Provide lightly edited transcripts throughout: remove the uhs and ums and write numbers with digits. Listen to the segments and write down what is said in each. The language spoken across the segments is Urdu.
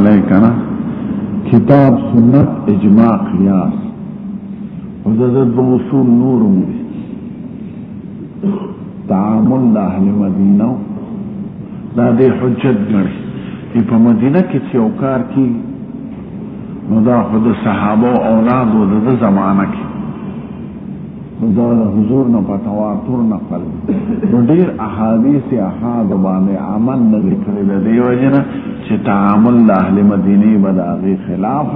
علیہ کنا کتاب سنت اجماع قیاس حضرت اصول نور دی تعامل دا اہل مدینہ دا دے حجت گڑی پا مدینہ کی چوکار کی نو دا خود صحابہ اولاد و دا زمانہ کی دا حضور نا پتواتر نقل نو دیر احادیث احاد بانے عمل نذکر دی وجنہ چی تعامل دا اہل مدینی بداغی خلاف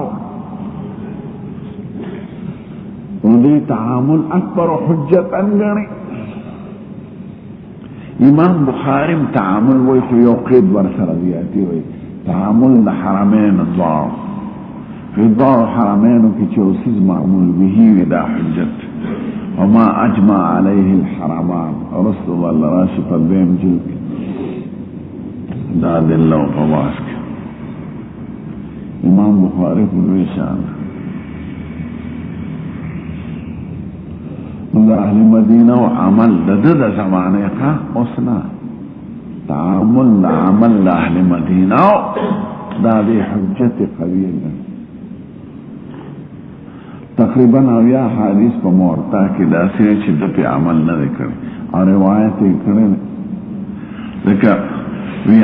نو دی تعامل اکبر حجت انگنی امام بخاریم تعامل وی خیو قید برسر دیاتی وی تعامل دا حرمین الضار فی الضار حرمینو کی چوسیز معمول بهی وی دا حجت وما اجمع علیه الحرمان رسول اللہ راشف البیم جلک دا دل و فباسک امام بخاری قلوی شان دا اہل مدینہ و عمل دا زمانے کا اسنا تعامل دا عمل دا اہل مدینہ دا دی حجت قویل تقریباً اویا حدیث پا مورتا کی دا سوی چی دا پی عمل نہ کرے اور روایت کرے لیکن وی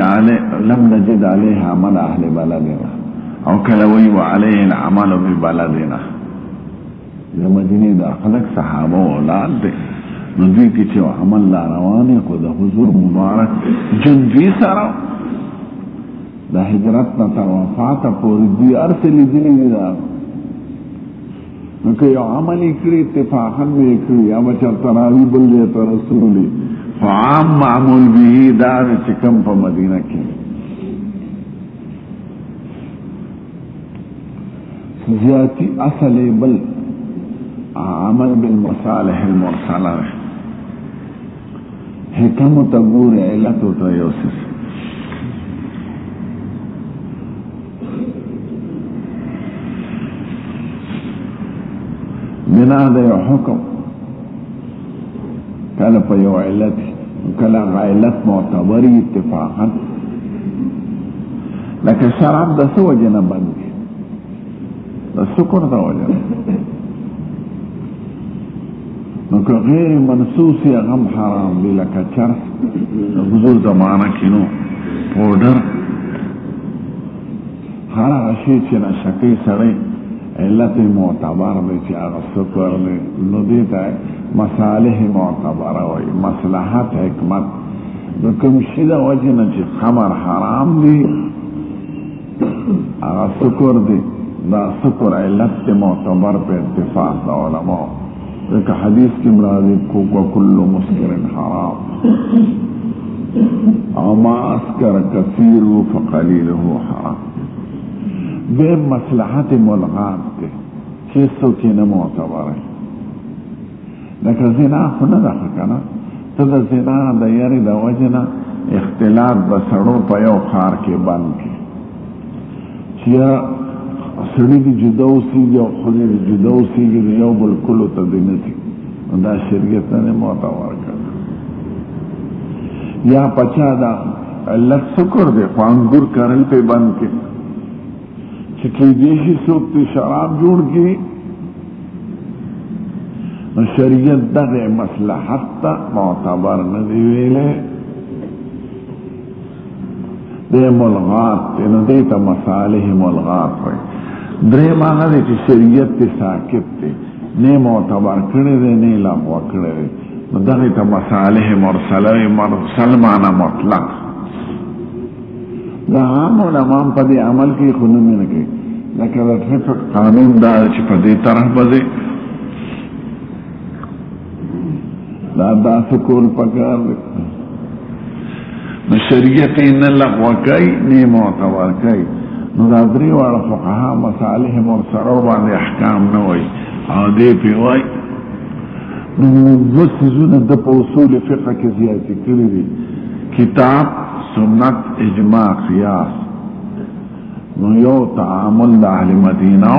لم نجد علیہ عمل اہل بلدنا او کلوی و علیہ العمل ببلدنا دا مدینی دا خلق صحابہ و اولاد دے ندوی کی چھو عمل لا روانی خود حضور مبارک جنوی سارا دا حجرت نا تا وفاتا پوری دی ارسلی دلی دا نکہ یو عملی کری اتفاقا میں کری یا بچا تراوی بلیتا رسولی فعام معمول بھی دار چکم پا مدینہ کی زیادی اصل بل عمل بالمصالح المرسلہ حکم تبور علت و تیوسس بنا دے حکم کل پا یو علت کل علت معتبری اتفاقا لیکن شراب دا سو وجہ بند کی دا سکر دا وجہ نکہ غیر منسوسی غم حرام بھی لکا چرس حضور زمانہ کنو پوڈر ہر غشی چنا شکی سڑے علت معتبر دے چی آغا سکر دے نو دیتا ہے مصالح معتبر ہوئی مصلحت حکمت نکم شدہ وجہ چی خمر حرام دی آغا سکر دے دا سکر علت معتبر پہ اتفاق دا علماء ایک حدیث کی مرادی کل مسکر حرام اما اسکر کثیر فقلیل حرام بے مصلحت ملغات کے کیسو کی نمعتبر ہے لیکن زنا خونه دا خکنا تو دا زنا دا یاری دا وجنا اختلاط بسرو پا یو خار کے بند کے چیا سڑی دی جدو سیگی او خودی دی جدو سیگی دی یو بالکلو تا دینتی دا شرکت نے معتبر کرنا یا پچا دا علت سکر دے خوانگور کرل پہ بند کے چکی دیشی سوکتی شراب جوڑ کی شریعت دا دے مصلحت تا معتبر ندیویلے دے ملغات تے ندیتا مصالح ملغات ہوئی درے مانا دے چی شریعت تے ساکت تے نے معتبر کرے دے نے لغو کرے دے دغیتا مصالح مرسلہ مرسل مانا مطلق دا عام علماء پا دے عمل کی خونمی نکے لیکن دا قانون دار چی پا دے طرح بزے دا سکول پکار دے شریعت ان لغو کئی نے معتبر کئی نو دا دری وارا فقہا مصالح مرسلہ باندے احکام نوئی او دے پی وائی نو مسیزون دا پا اصول فقہ کی زیادتی کری دی کتاب سنت اجماع قیاس نو یو تعامل دا اہل مدینہ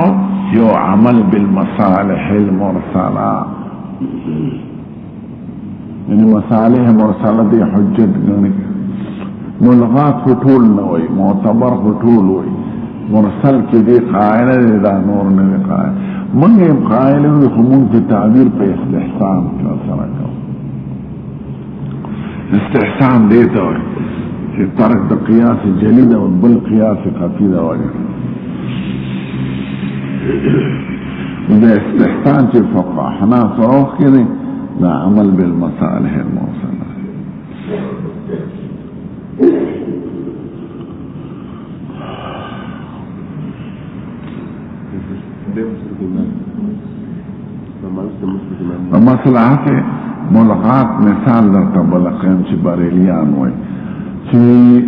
یو عمل بالمصالح المرسلہ یعنی مصالح مرسلہ دی حجت گنی ملغات خطول نوئی معتبر خطول ہوئی مرسل کی دی قائل دی دا نور نوی قائل منگی قائل دی خمون کی تعبیر پہ استحسان کا سرکو استحسان دیتا ہوئی کہ ترک دا قیاس جلی دا بل قیاس خفی دا وجہ دا استحسان چی فقاحنا سروخ کی دی دا عمل بالمصالح الموصلہ مصلحات ملغات مثال در تبلقیم چی بریلیان ہوئی چی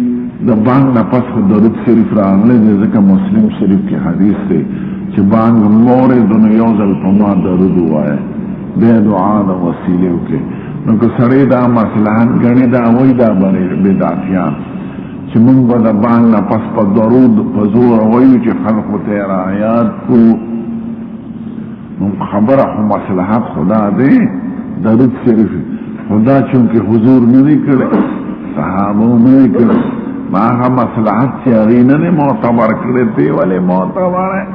دا بانگ نا پس درود شریف راغلے دے ذکر مسلم شریف کی حدیث تے چی بانگ مورد نیوزل پما درود ہوئے بے دعا دا وسیلے کے نکو سڑی دا مصلحات گنی دا وی دا بدعتیان چی منگ با دا بانگ نا پس پا درود پزور ہوئی چی خلق تیر آیات کو خبر مصلحات خدا دے درود شریف خدا چونکہ حضور نہیں کرے صحابوں نہیں کرے ماہا مصلحات چیارین نے معتبر کرے دے والے معتبر ہے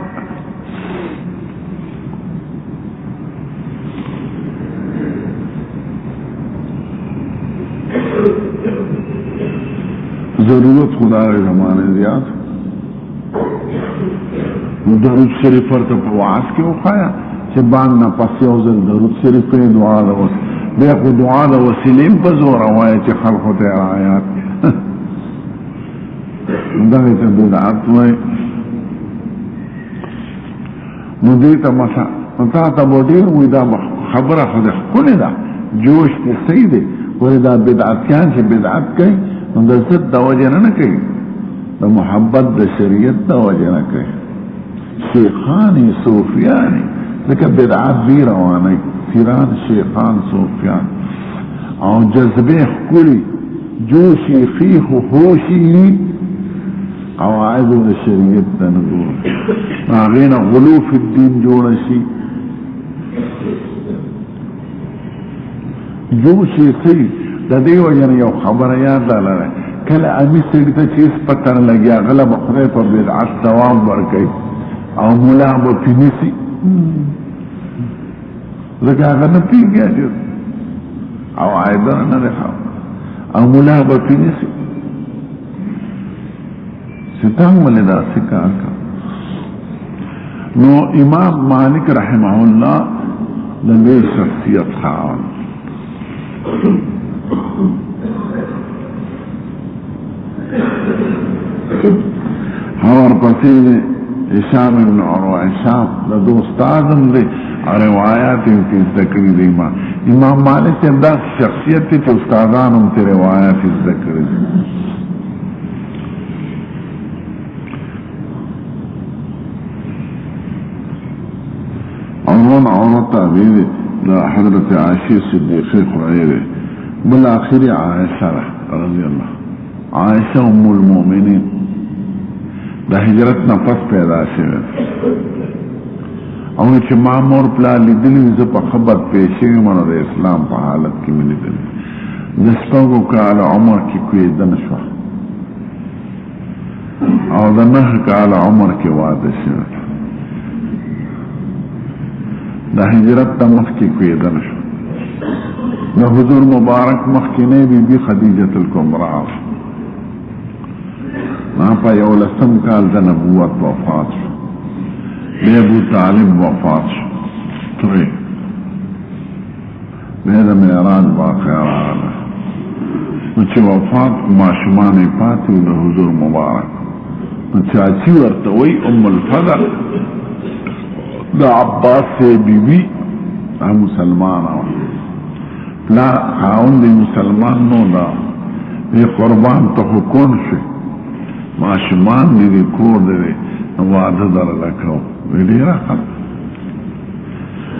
ضرورت خدا کے زمانے زیاد درود شریف پر تو پواس کیوں کھایا چه بانگ نا پس یوزل درود شریف پہ دعا دا وسیلیم بیخو دعا دا وسیلیم پا زور آوائی چه خلقو تیر آیات دغی تا بدعات ہوئی نو دیتا مسا تا تا بودیر ہوئی دا خبر خود خونی دا جوش تی سی دی ولی دا بدعاتیان چه بدعات کئی نو دا زد دا وجہ نا کئی دا محبت دا شریعت دا وجہ نا کئی شیخانی صوفیانی لیکن بدعات بھی روانی پیران شیخان صوفیان او جذبے خکولی جو شیخی خوشی قواعد شریعت دنگور آغین غلو فی الدین جوڑشی جو شیخی دا دیو جن یو خبر یاد دالا رہے کل امی سکتا چیز پتر لگیا غلب اخرے پر بدعات دوام برکئی او مولا با پینیسی لکه هغه نه پیږي او عیبه نه ده او مولا به پینیسی ستان ولې داسې کار نو امام مالک رحمه الله د دې شخصیت خاوند اور پسې هشام ابن عروه هشام د دوستادم دی اور روایات کی ذکر دی امام مالک سے دا شخصیت تھی کہ استادان ان کی روایات ذکر دی عورت عبید دا حضرت عائشہ صدیقی قرآن بالآخر عائشہ رضی اللہ عائشہ ام المومنین دا ہجرت نفس پیدا شوه او چې ما مور پلا لیدلی زه په خبر پیښې منو د اسلام په حالت کې مې لیدلی د شپږو کاله عمر کې کویدنه شوه او د 9 کاله عمر کې واده شوه د هجرت د مخکې کویدنه شوه د حضور مبارک مخکینه بی خدیجه الکبرا ما پا یو لسم کال دا نبوت وفات شو بے ابو طالب وفات شو توی بے دا معراج باقی آرانا نچه وفات معشمان پاتی دا حضور مبارک نچه اچی ورطوی ام الفضل دا عباس سے بی بی مسلمان آن لا خاون دی مسلمان نو دا دی قربان تا حکون شو معشمان دی کور دی وعده در لکو ویلی رقم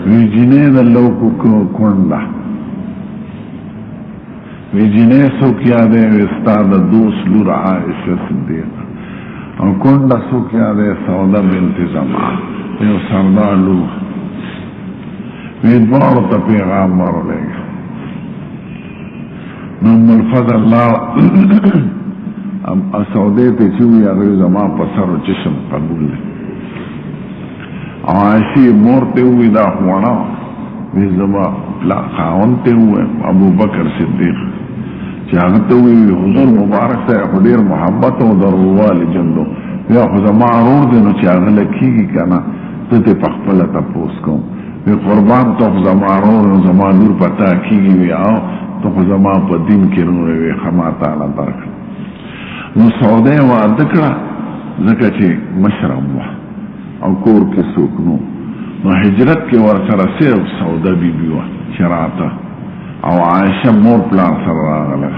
وی جنه دا لوکو کنده وی جنه سوکیا دے وستا دا دوس لور عائشہ صدیقہ او کنده سوکیا دے سودا بنت زمان یو سردار لور وی دوارو تا پیغام مرو لے گا نم الفضل اللہ سودے تے چوی اگر زما پسر و چشم قبول لے عائشی مورتے ہوئی دا خوانا وی زما خاونتے ہوئے ابو بکر صدیق چاہتے ہوئی حضور مبارک سے خدیر محبت و دروالی جندو وی زما رور دینو چاہتے لکھی گی کنا تو تے پخپلتا پوس کن وی قربان تو زما رور زما نور پتا کی گی وی آو تو زما پا دین کی نور وی خما تعالی برکت نو سودے وعدکڑا زکا چی مشرم وا او کور کے سوکنو نو حجرت کے ورسر صرف سودا be بیوا شراطا O Aisha more plan سر راغلہ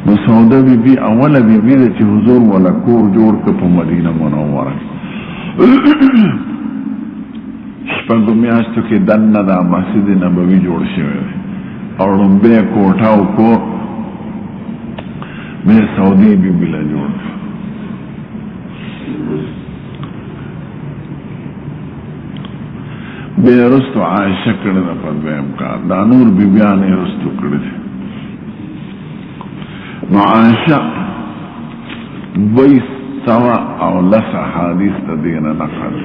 نو سودا بی بی اولا بی بی دا چی حضور والا کور جوڑ کپا مدینہ منورہ شپنگو میاشتو کی دن دا مسجد نبوی جوڑ شوئے اور رنبے کوٹاو کو میں سعودی بی بی لا جوڑ بے رستو عائشہ کردہ پر بے امکار دانور بی بیانے رستو کردہ نو عائشہ بیس سوا او لس حادیث تا دینا نقل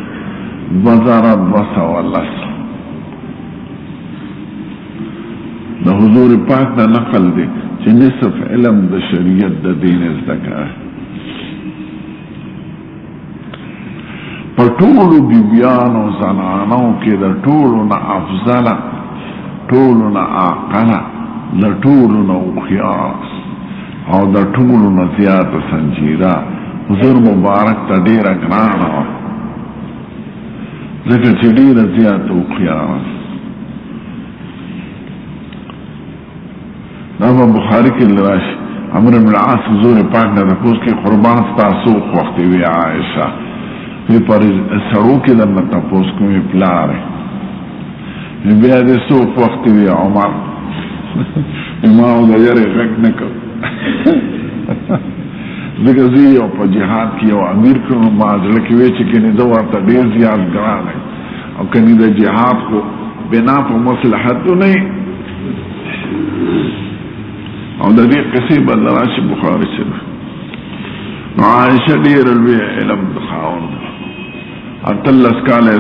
بزارت بس او لس دا حضور پاک دا نقل دی چی نصف علم دا شریعت دا دین ازدکا ہے پر طولو بیبیانو زنانو کی دا طولو نا افضل طولو نا آقل دا طولو نا اخیار او دا طولو نا زیاد سنجیرہ حضور مبارک تا دیر اگرانا ذکر چی دیر زیاد اخیار نابا بخاری کی لراش عمر بن العاص حضور پاک نے تپوس کی قربان ستا سوق وقتی وی عائشہ وی پر سرو کی لن تپوس کو وی پلارے وی بیاد سوق وقتی وی عمر امام دا یری غک نکو ذکر زیو پا جہاد کی او امیر کنو معذرکی وی چکنی دو وارتا دیر زیاد گرانے او کنی دا جہاد کو بنا پا مصلحت تو نہیں او دا دی قصی بدراش بخاری چلا نو عائشہ دیر الوی علم دخاون اتلس کالے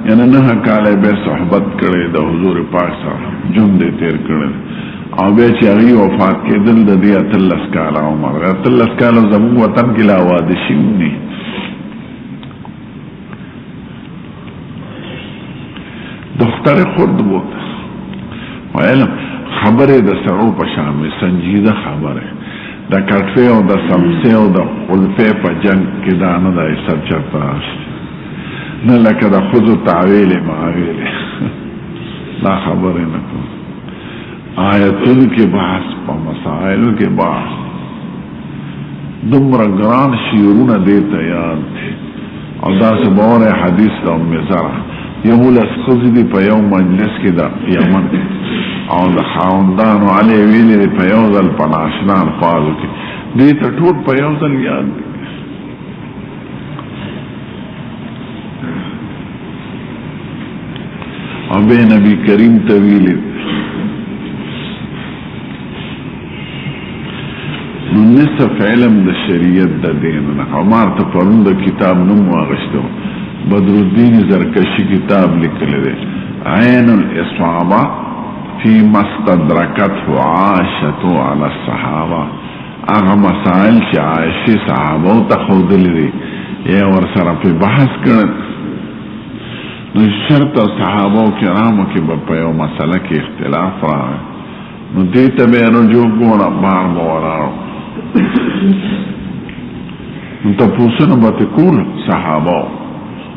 یعنی نہ کالے بے صحبت کرے دا حضور پاک سا جن دے تیر کرے او بے چی اغی وفات کے دل دا دی اتلس کالا عمر اتلس کالا زمون وطن کی لاوادشیونی دختر خود بود و علم خبر دا سرو پشام میں سنجیدہ خبر ہے دا کٹفے او دا سمسے او دا خلفے پا جنگ کی دانا دا سر چرتاشت نہ لکہ دا خودو تعویل معاویل لا خبر ہے نکو آیتون کے بحث پا مسائل کے بحث دمرا گران شیرون دیتا یاد تھے اور دا سے بور حدیث دا ام زرع یمول اسخزی دی پا یوم مجلس کی دا یمن او دا خاوندانو علی ویلی دی پا یوزل پناشنان فازو کی دیتا ٹوٹ پا یوزل یاد دی او بے نبی کریم طویلی نصف علم دا شریعت دا دین عمار تا پرون دا کتاب نمو آغشتو بدر الدین زرکشی کتاب لکلے دے عین الاصابہ فی مستدرکت عائشتو علی الصحابہ اغا مسائل چی عائشی صحابہ تخود لی یہ ورسر پی بحث کرن نو شرط صحابہ کرامو کی بپیو مسئلہ کی اختلاف رہا ہے نو دیتا بے رجوع گونا بار بورارو نو تپوسن بتکول صحابہ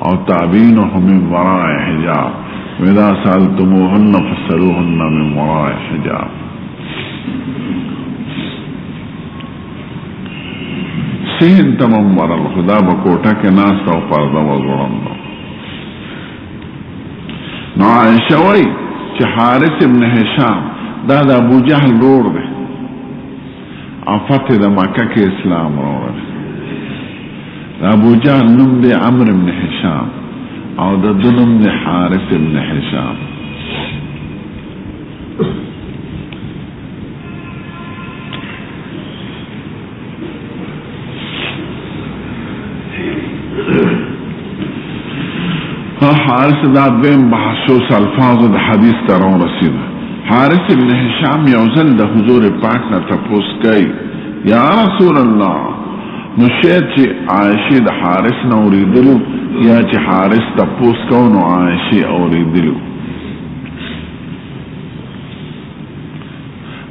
او تابعینهم من وراء حجاب وَإِذَا سَأَلْتُمُوهُنَّ فَاسْأَلُوهُنَّ مِنْ وَرَاءِ حِجَابٍ سین تمام ورل خدا بکوٹا کے ناستا و پردہ وزورندو نو عائشہ وی چی حارث ابن حشام دا ابو جہل روڑ دے فتح دا مکہ کے اسلام روڑ دے ابو جہل نم دے عمر ابن حشام او دا دنم دے حارث ابن حشام حارث دا دویم بحثوس الفاظ دا حدیث ترون رسید. حارث ابن حشام یوزل دا حضور پاک نا تپوس کئی یا رسول اللہ نو شاید چی عائشی دا حارث نا اوریدلو یا چی حارث تپوس کو نو عائشی اوریدلو.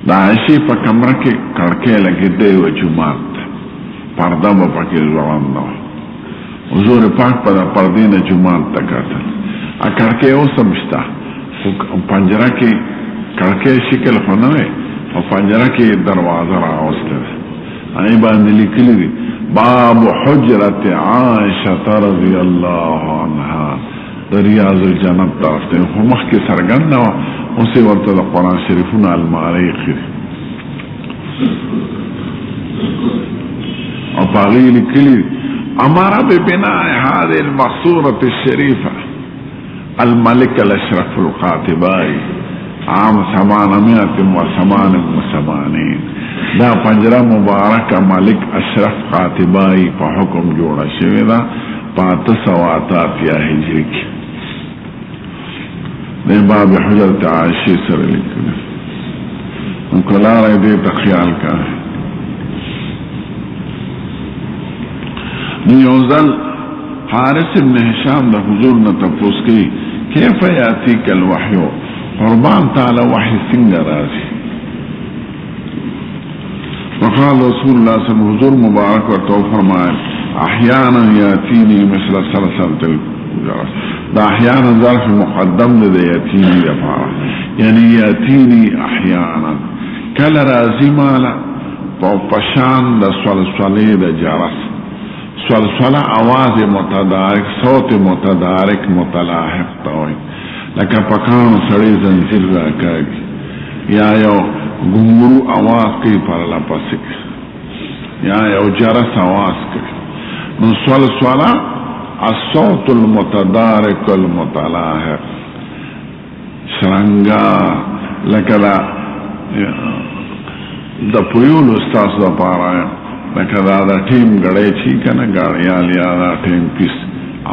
دا عائشی پا کمرہ کے کڑکے لگی دے و جماعت پردہ با پاکی زوران دا حضور پاک پا دا پردین جماعت تکاتا کڑکے او سمجھتا پنجرہ کی کڑکے شکل خونوے و پنجرہ کی دروازہ را آوستے دا آئی باندلی کلی دی باب حجرت عائشہ رضی اللہ عنہ ریاض الجنت طرفتے خمخ کی سرگن نوا اسی ورطا دا قرآن شریفون المعالی خیری اور پاغیلی کلی امارا ببناء هذه المقصورة الشريفة الملك الاشرف القاتبائی عام 888 دا پنجرہ مبارک ملک اشرف قاتبائی پا حکم جوڑا شوی دا 588 ہجری کی دے باب حجرت عائشی سر لکھنے ان کو لا رہے دیتا خیال کا ہے. نیوزل حارث ابن حشام دا حضور نتفوس کی کیف یاتیک الوحیو قربان تعالی وحی سنگ رازی. وقال رسول اللہ صلی اللہ علیہ وسلم حضور مبارک و تو فرمائے احیانا یاتینی مثل سلسلت الجرس. دا احیانا ظرف مقدم دے یاتینی دفارا یعنی یاتینی احیانا کل رازی مالا پشان دا سلسلی دا جرس. سلسلہ آواز متدارک صوت متدارک متلاحق تاوئی لکا پکان سڑی زنزیر راکاگی یا یو گنگرو آواز کئی پرلا پسک یا یو جرس آواز کئی. نو سلسلہ الصوت المتدارک المتلاحق شرنگا لکا دا پریول استاس دا پارایا لکه دا ټیم غړی چی کنه غاړیال یا دا ټیم پیس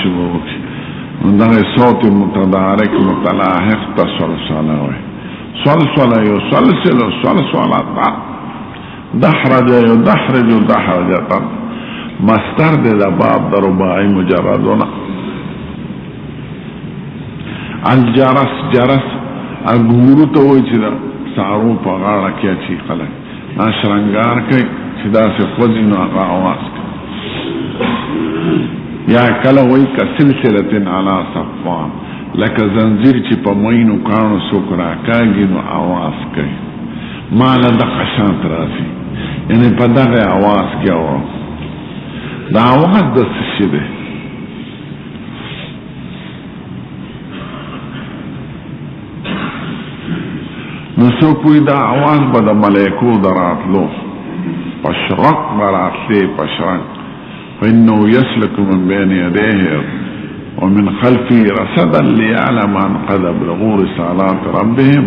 شروع وکړي نو دا صوت متدارک متلاحق تسلسله وي. سلسله یو سلسله سلسله دحرج یو دحرج دحرجه مستر د باب د رباعی مجردونه. الجرس جرس اګورو ته وای چې دا سارو په غاړه کې چی خلک شرنګار کوي دا سے خوزی نو آواز یا کلا وی کا سلسلتن علا صفان لکا زنزیر چی پا موینو کانو سکرا کاگی نو آواز کئی مالا دا قشانت راسی یعنی پا دا غی آواز کیا ہوا دا آواز دا سشده نو سو کوئی دا آواز با دا ملیکو درات لو پشرق برات لے پشرق فإنه يسلك من بين يديه ومن خلفه رصدا ليعلم أن قد أبلغوا رسالات ربهم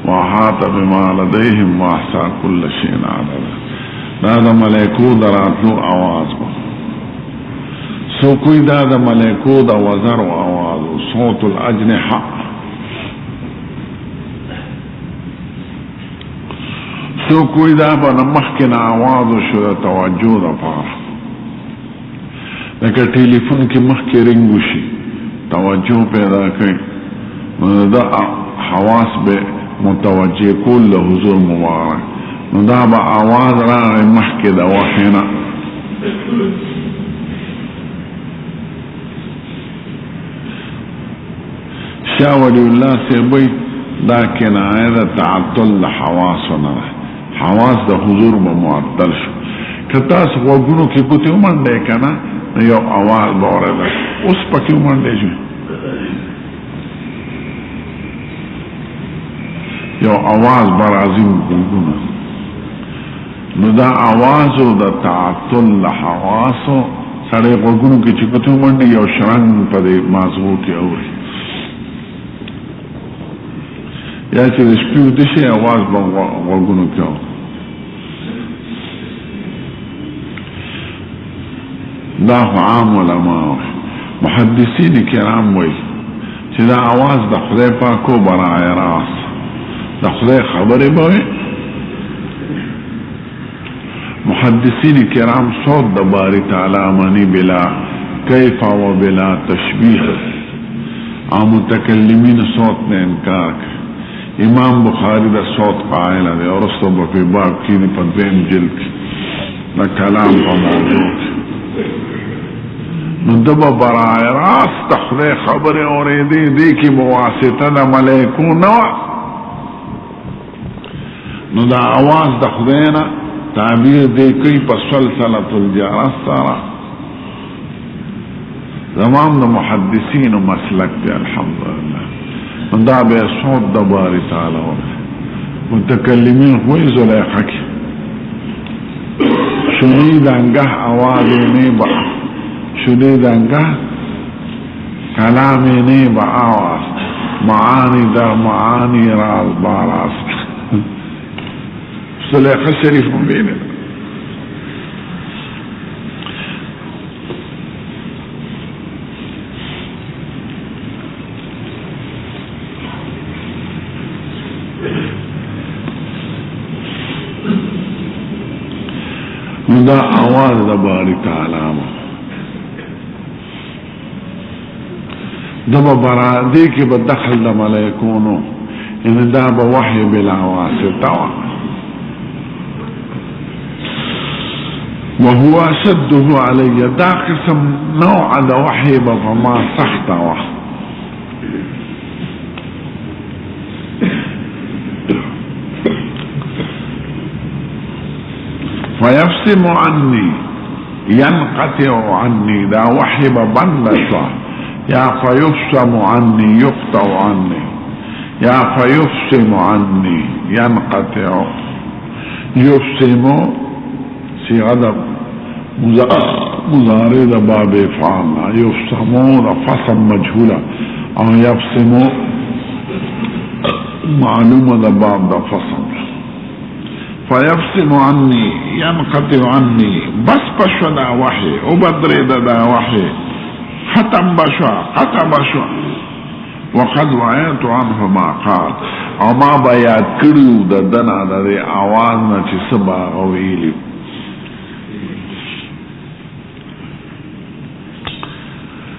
وأحاط بما لديهم وأحصى كل شيء عددا. هذا ملائكو دراتلو آواز با سو کوئی دا ملائكو دا وزر و آواز صوت الأجنحة سو کوئی دا با نمخکن آواز شو دا توجه دا پارا لکه ٹیلیفون کی مخ کی رنگو شی توجه پیدا کئی دا حواس بے متوجه کول لحضور مبارک دا با آواز را مخ کی دا وحینا شاہ ولی اللہ سے بی دا کنائے دا تعطل حواسنا حواس دا حضور با معطل شو کتاس وگنو کی کتی امنڈے کنا یو آواز بورے دا اس پکی امنڈے جو یو آواز بر عظیم گنگونا نو دا آوازو دا تعطل حواسو سڑے وگنو کی چکتی امنڈے یو شرنگ پا دے مازغوتی اوری یا چې شپیو دشي آواز با غوږونو کې دا خو عام علماء محدثین کرام وی چې دا آواز د خدای پاکو برای راست د خدای خبرې به وي. محدثین کرام صوت د باری تعالی منی بلا کیف و بلا تشبیح، اور متکلمین صوت نے انکار کر. امام بخاری دا صوت قائل ہے اور اس کو پہ باب کی نے پدویم جلد نہ کلام کا موجود نو دبا برائے راست تخلے خبریں اور دی کی مواسطہ دا ملیکو نوا نو دا آواز دا خدینا تعبیر دے کئی پا سلسلت الجارس سارا زمان دا محدثین و مسلک دے الحمدللہ دا بے صوت دا باری تعالی ہو متکلمین ہوئی زلیخہ کی شنید انگاہ آوازی نیبا شنید انگاہ کلامی نیبا آواز معانی دا معانی راز باراز زلیخہ شریف مبینے دا آواز دا باری تعالی دا برا دے کی بدخل دا ملیکونو ان دا با وحی بلا واسطہ وهو اشده علی دا قسم نوع دا وحی با فما سختا وحی فيفصم عني ينقطع عني دا وحب بندشوا يا فيفصم عني يقطع عني يا فيفصم عني ينقطع يفصم صيغة مضارع باب فعلنا يفصمون فصم مجهولا او يفصم معلومة باب دا فصم فيفصم عني ينقطع عني بس بشو دا وحي وبدرد دا وحي ختم بشو قطع بشو وقد وعيت عنه ما قال او ما بياد كريو دا دنا دا دي آوازنا چه سبا غويلي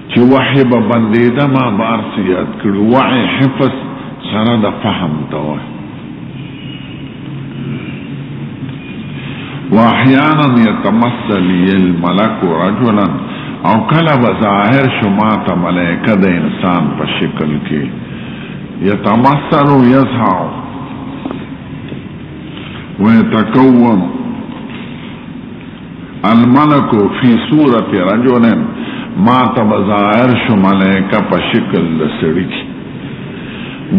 چه وحي ببندي دا ما بارسيات كريو وحي حفظ سنة دا فهم دوه واحيانا يتمثل لي الملك رجلا او کلا بظاهر شمات ملائکہ دا انسان پا شکل کے يتمثل يظهر ويتكون الملك في صورة رجل ما تبظاهر شو ملائکہ پا شکل دا سڑی کی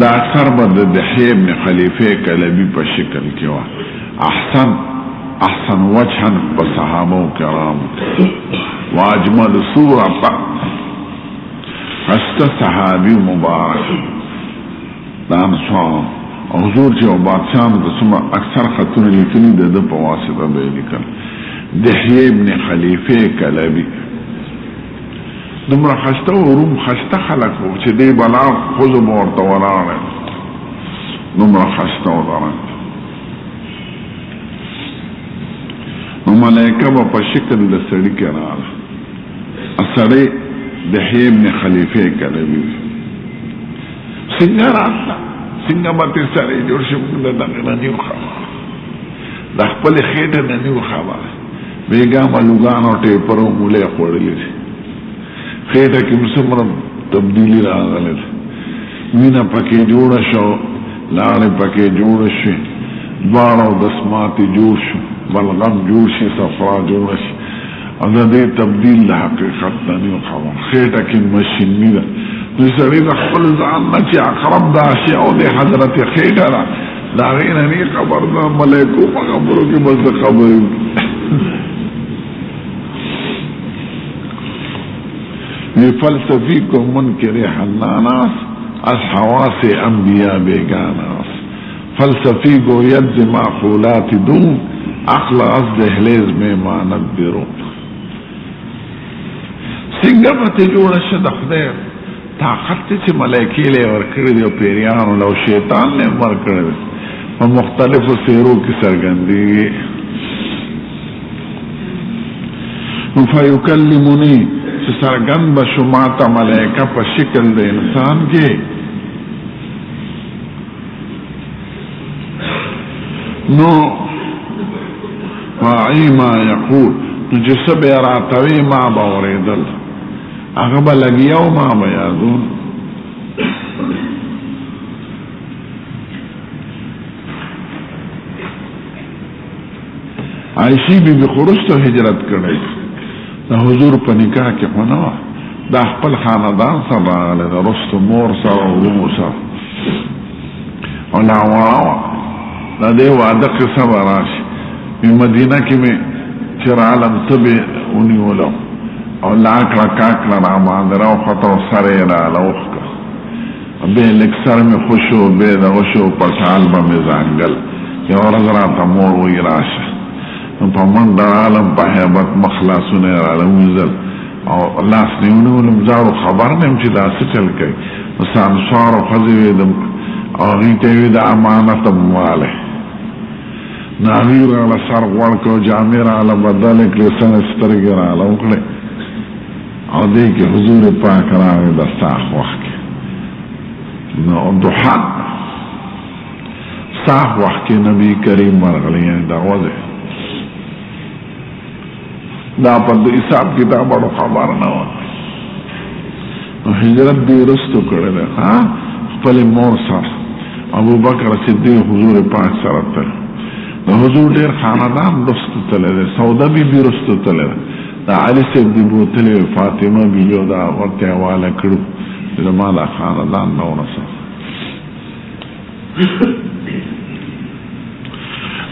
دا اکثر با دا دحیه ابن خلیفه کلبی پا شکل کی احسن وجہن بصحابہ کرام واجمل صورہ خست صحابی مبارک دان سوام حضور چه و بادشاہ دسما اکثر خطون لکنی دا پواسطہ بے لکن دحیه ابن خلیفه کلبی دمرا خسته و روم خسته خلقو چه دی بلا خوزم ورطولانه دمرا خسته و درن ملائکہ با پا شکل دا سڑی کرال سڑی دحیه ابن خلیفه کلبی سنگا راتنا سنگا باتی سڑی جوڑ شکل دا ننیو خواه دا خپل خیٹ ننیو خواه بیگا ملوگانو ٹیپرو مولے خوڑلی دی خیٹا کم سمرم تبدیلی را غلط وینا پاکی جوڑا شو لاری پاکی جوڑا شو دوارو دسماتی جوڑ شو بلغم جوڑ شی صفرا جوڑ شی اگر دے تبدیل دا حقیقت دنیو خبر خیٹا کی مشینی دا نسری دا خبر زاننا چی اقرب دا شیعو دے حضرت خیٹا دا غیر نی خبر دا ملیکو پا خبرو کی بس دا خبری یہ فلسفی کو منکر حناناس از حواس انبیاء بیگاناس فلسفی کو ید معقولات دون عقل از دہلیز میں ماند برو څنګه به ته جوړه شه د خدای طاقت ته چې ملایکې له ورکړي دي او پیریانو له شیطان له ورکړي دي په مختلفو څیرو کې څرګندېږي. فیکلمنی چې څرګند به شو ما ته ملایکه په شکل د انسان کې نو فاعی ما یقول نو چې څه به یې راته وي ما به اورېدل هغه به لګیا او ما به یادون. عائشې بیبي خو وروسته هجرت کړی د حضور په نکاح کې خو نه وه دا خپل خاندان سره راغلی د وروسته مور سره او ورونو سره او ناوړه وه د دې واده قصه به راشي مدینه کې مې چې رالم څه به ونیولم او لاکړه کاکړه راباندې راوخته او سر یې راله اوښکه بیا لږ سر مې خوش و بیا دغه شو پټال به مې ځانګل یوه ورځ راته مور وایي راشه په منډه رالم په هیبت مخلصونه یې راله وویځل او لاس مې ونیولم زاړو خبر نه یم چې دا څه چل کوي نو سانسوارو ښځې وې او هغوی ته یې وې د امانت موالی نو هغوی راله سر غوړ کړو جامې راله بدلې کړې سنې سترګې راله وکړې او دې کې حضور پاک راغی د ساخ وخت کې نو دوحا ساخ وخت کې نبی کریم ورغلی یعنې دغه دی دا په حساب کتابونو خبر نه وه نو هجرت دې وروستو کړی دی خپلې مور سره ابوبکر صدیق حضور پاک سره تللی د حضور ډېر خاندان وروستو تللی دی سوده بیبي وروستو تللی دی د علي صاحب دې بوتلې فاطمه بیبي او دا ورته یې حواله کړو چې زما دا خاندان نه ورسوه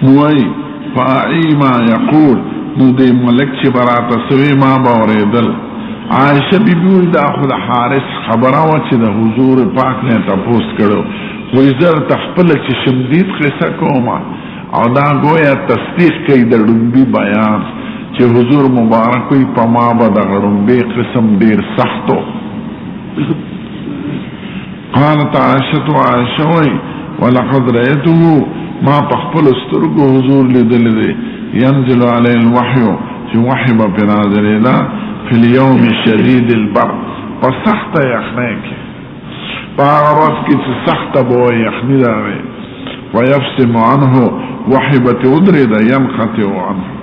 نو وایي فاعی ما یقول نو دې ملک چې به راته سوی ما به اورېدل عایشه بیبي وایي دا خو د حارث خبره وه چې د حضور پاک نه تپوس کړو وایي زه درته خپله چې شمدید قصه کوم او دا گویا تصدیق کوي د ړومبي بیان چې حضور مبارک وي په ما به دغه ړومبي قسم ډېر سخت و قالت عایشة عایشه وایي ولقد رأیته ما په خپلو سترګو حضور لیدلی دی ينزل علیه الوحی چې وحی به پرې نازلېده فی اليوم شدید البرد په سخته یخنۍ کې په هغه ورځ کې چې سخته به وه یخني راغی ویفصم عنه وحی به ترې ودرېده ینقطع عنه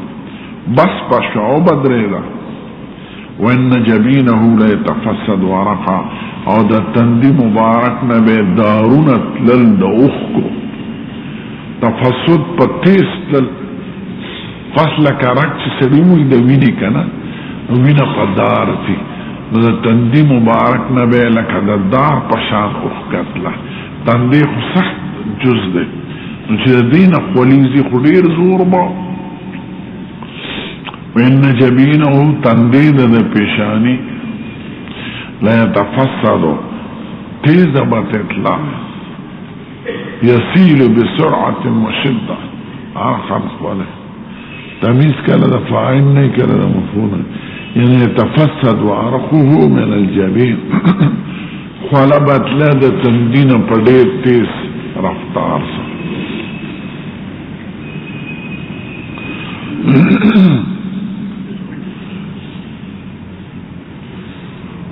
بس په شو او بدرېده وان جبینه لیتفسد ورقا او د تندي مبارک نه به دارونه تلل د اوښکو تفسد په تیز تلل فصل کرک چې سړي وي د وینې که نه وینه په دار ځي نو د تندي مبارک نه به لکه د دار په شان اوښکه تله تندی خو سخت جز دی نو چې د دې نه خولیږي خو ډېر زور به وان جبینه تندی د پیشانی لا يتفسد تیزه به تطلع یسیل بسرعة وشده آخر خواله تمیز کله د فاعل نه کله د مفعول یعنی يتفسد وعرقه من الجبین خواله بتله د تندینه په ډېر تیز رفتار سره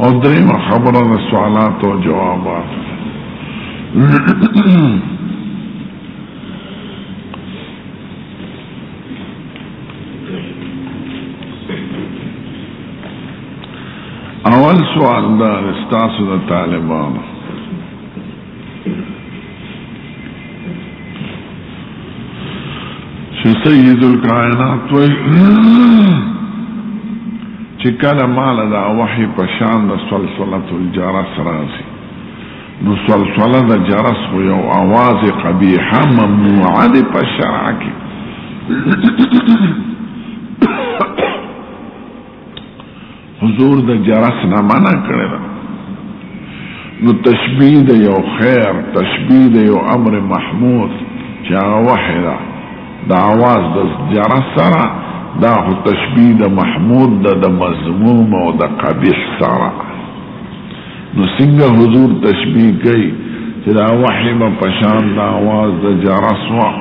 او درېمه خبره د سوالات او جوابات اول سوال دا ستاسو د طالبانو چې سید الکائنات وایي چې کله ماله دا وحی په شان د سلسلة الجرس راځي نو سلسله د جرس خو یو اواز قبیحه ممنوعه دی په شرع کې حضور د جرس نه منع کړی ده نو تشبیه د یو خیر تشبیه د یو امر محمود چې هغه وحی ده د اواز د جرس سره دا خو تشبیه د محمود د مذموم او د قبیح سره. نو څنګه حضور تشبیه کوي چې دا وحی به پشان د آواز د جرس وه.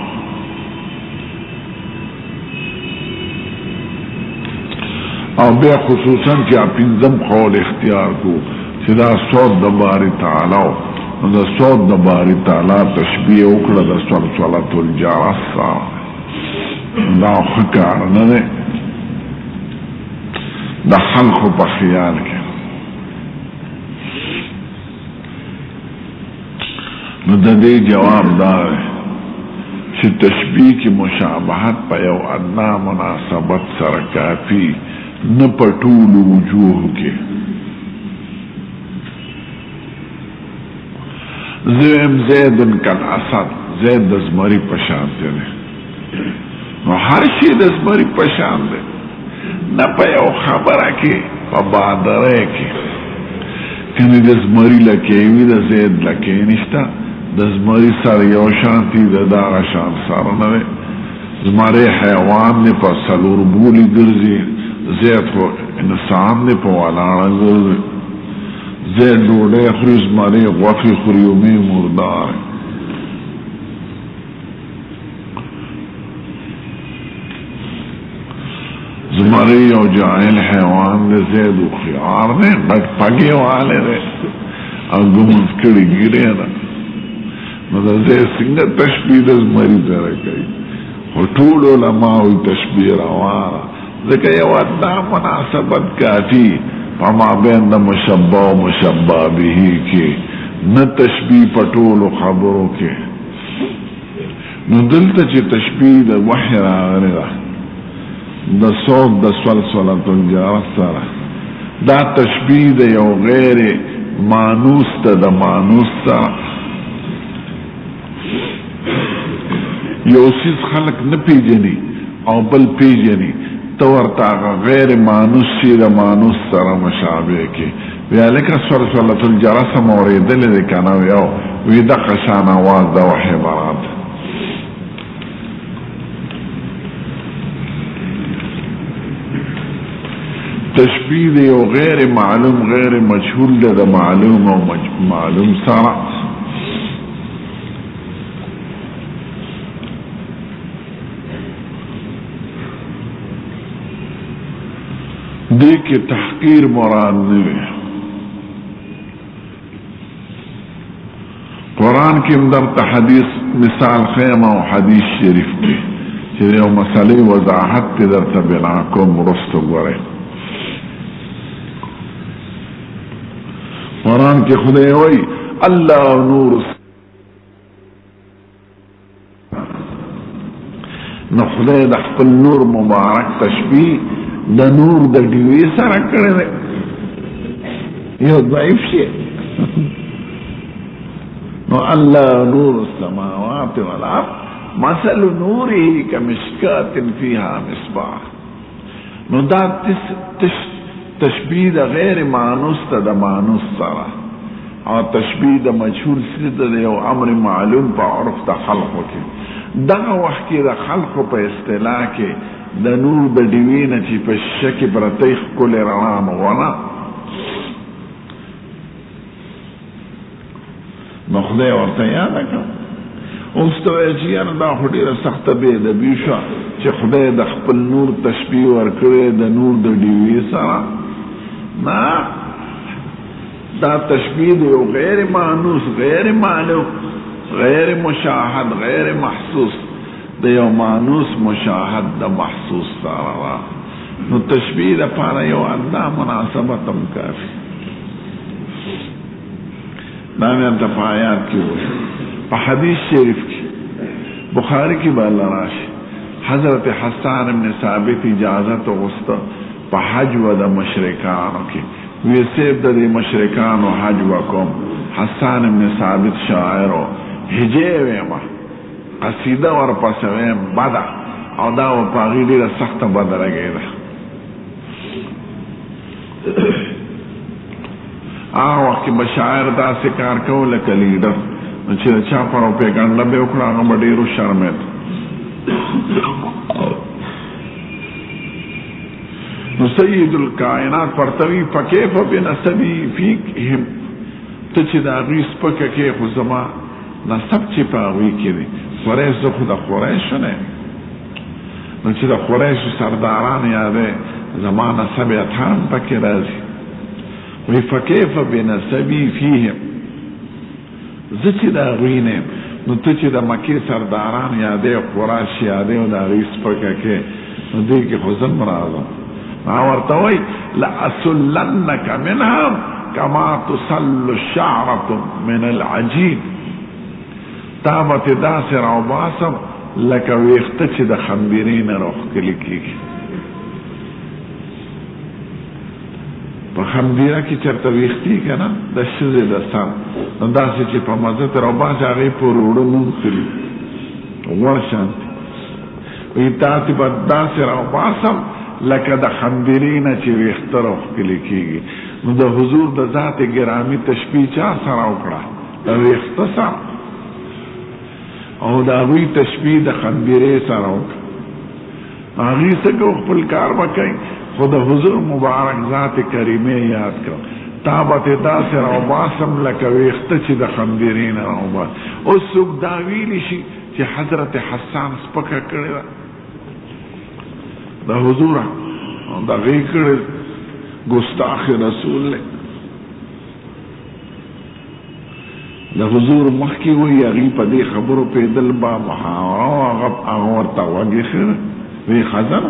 او بیا خصوصا چې پنځم قول اختیار کو چې دا صوت د باری تعالی نو د صوت د باری تعالی تشبیه وکړه د صلصلة الجرس سره. دا ښه کار نه دی د خلقو په خیال کې. نو د دې جواب دا دی چې تشبیه کې مشابهت په یو ادنا مناسبت سره کافي نه په ټولو وجوهو کې. زویم زیدن کالاسد، زید د زمري په شان دی. نو هر شي د زمري په شان دی، نه په یو خبره کې په بادره کې کنه د زمري لکې وي د زید لکې نشته. د زمري سره یو شانتي د دغه شان سره نه دی. زمری حیوان دی په څلور بولي ګرځي، زید خو انسان دی په ولاړه ګرځي. زید ډوډۍ خوري، زمری غوښې خوري، اومې مردار. زمری یو جاهل حیوان دی، زید خيار دی، غټ پګې والی دی او ګمز کړي ګیرې ده. نو د زید څنګه تشبیه د زمري سره کوي؟ خو ټول علما وایي تشبیه روا ده، ځکه یو ادنا مناسبت کافي په مابین د مشبه او مشبه به کې، نه تشبیه په ټولو خبرو کې. نو دلته چې تشبیه د وحی راغلی ده د صوت د صلصلة الجرس سره، دا تشبیه د یو غیر مانوس ته د مانوس سره. یو څیز خلق نه پیژني او بل پیژني، ته ورته هغه غیر مانوس شي د مانوس سره مشابه کې. وی هلکه صلصلة الجرس هم اورېدلی دی که نه؟ یو وی دغه شان اواز د وحی برات. تشبیه دی یو غیر معلوم غیر مجهول دی د معلوم او معلوم سره. دی کې تحقیر مراد نه وي. قرآن کې هم درته حدیث مثال خیم او حدیث شریف دی چې یو مسئلې وضاحت تی درته بنا کوم، رستو ګورئ. قرآن کې خدای وایي الله نور، نو خدای د خپل نور مبارک تشبیه د نور د ډیوې سره کړی دی. یو ضعیف شي. نو الله نور السماوات والارض مثل نوره کمشکات فیها مصباح. نو دا تشبیه د غیر مانوس ته د مانوس سره، او تشبیه د مجهول څه د یو امر معلوم په عرف د خلقو کې. دغه وخت کې د خلقو په اصطلاح کې د نور د ډیوې نه چې په شیشه کې پرتی ښکلې رڼا مغونه، نو خدای ورته یاده کړه. اوس ته وایي چې یاره دا خو ډېره سخته بې ادبي شوه چې خدای د خپل نور تشبیه ورکړی د نور د ډیوې سره. نه، دا تشبیه د یو غیر مانوس غیر معلوم غیر مشاهد غیر محسوس د یو مانوس مشاهد د محسوس سره. نو تشبیه دپاره یو ادنا مناسبت هم کافي. دا مې هلته په آیات کې وایي. په حدیث شریف کې بخاري کې به الله راشي، حضرت حسان ابن ثابت اجازت وغوسته په حج و د مشرکانو کې. وی سیب د دې مشرکانو حج وکوم. حسان ابن ثابت شاعر و هجې ویمه، قصیده ورپسې ویم بده، او دا و په هغې ډېره سخته بده لګېده. هغه وخت کې به شاعر داسې کار کوو لکه لیډر، نو چې د چا پروپیګنډه به یې وکړه هغه به ډېر وشرمېد. نو سید الکائنات پرتوی فکیف بنسبی فیکہم تو چی دا غیس پکا کے خزما نسب چی پاوی کی دی قریش دا خدا قریش نے نو چی دا قریش سرداران یادے زمان نسب اتحان پکی رازی وی فکیف بنسبی فیہم زچی دا غینیم نو تو چی دا مکی سرداران یادے قریش یادے و دا غیس پکا کے نو دیکھ خزن مرازم آورتوی لأسلنک منہم کما تسل الشعرت من العجین تابت دا سر او باسم لکا ویخت چی دا خنبیرین روخ کلکی کی پا خنبیرہ کی چرتا ویختی کنا دا شز دستان دا سی چی پا مزد رو باس آگئی پور اوڑنون کلی ورشانتی ویتاتی با دا سر او باسم لکا دا خنبیرین چی ویخت روخ کلکی کی نو دا حضور دا ذات گرامی تشبیح چا سر اوکڑا دا ویخت سر او دا روی تشبیح دا خنبیرے سر اوکڑا آغی سکو خپل کار بکئی خود حضور مبارک ذات کریمی یاد کرو تابت دا سر او باسم لکا ویخت چی دا خنبیرین رو باس اس سک داویلی شی چی حضرت حسان سپکا کرده دا حضور دا غیکر گستاخ رسول لے دا حضور مخی ہوئی اغی پا دی خبرو پی دل با محاورا اغب اغورتا وگی خیر وی خزن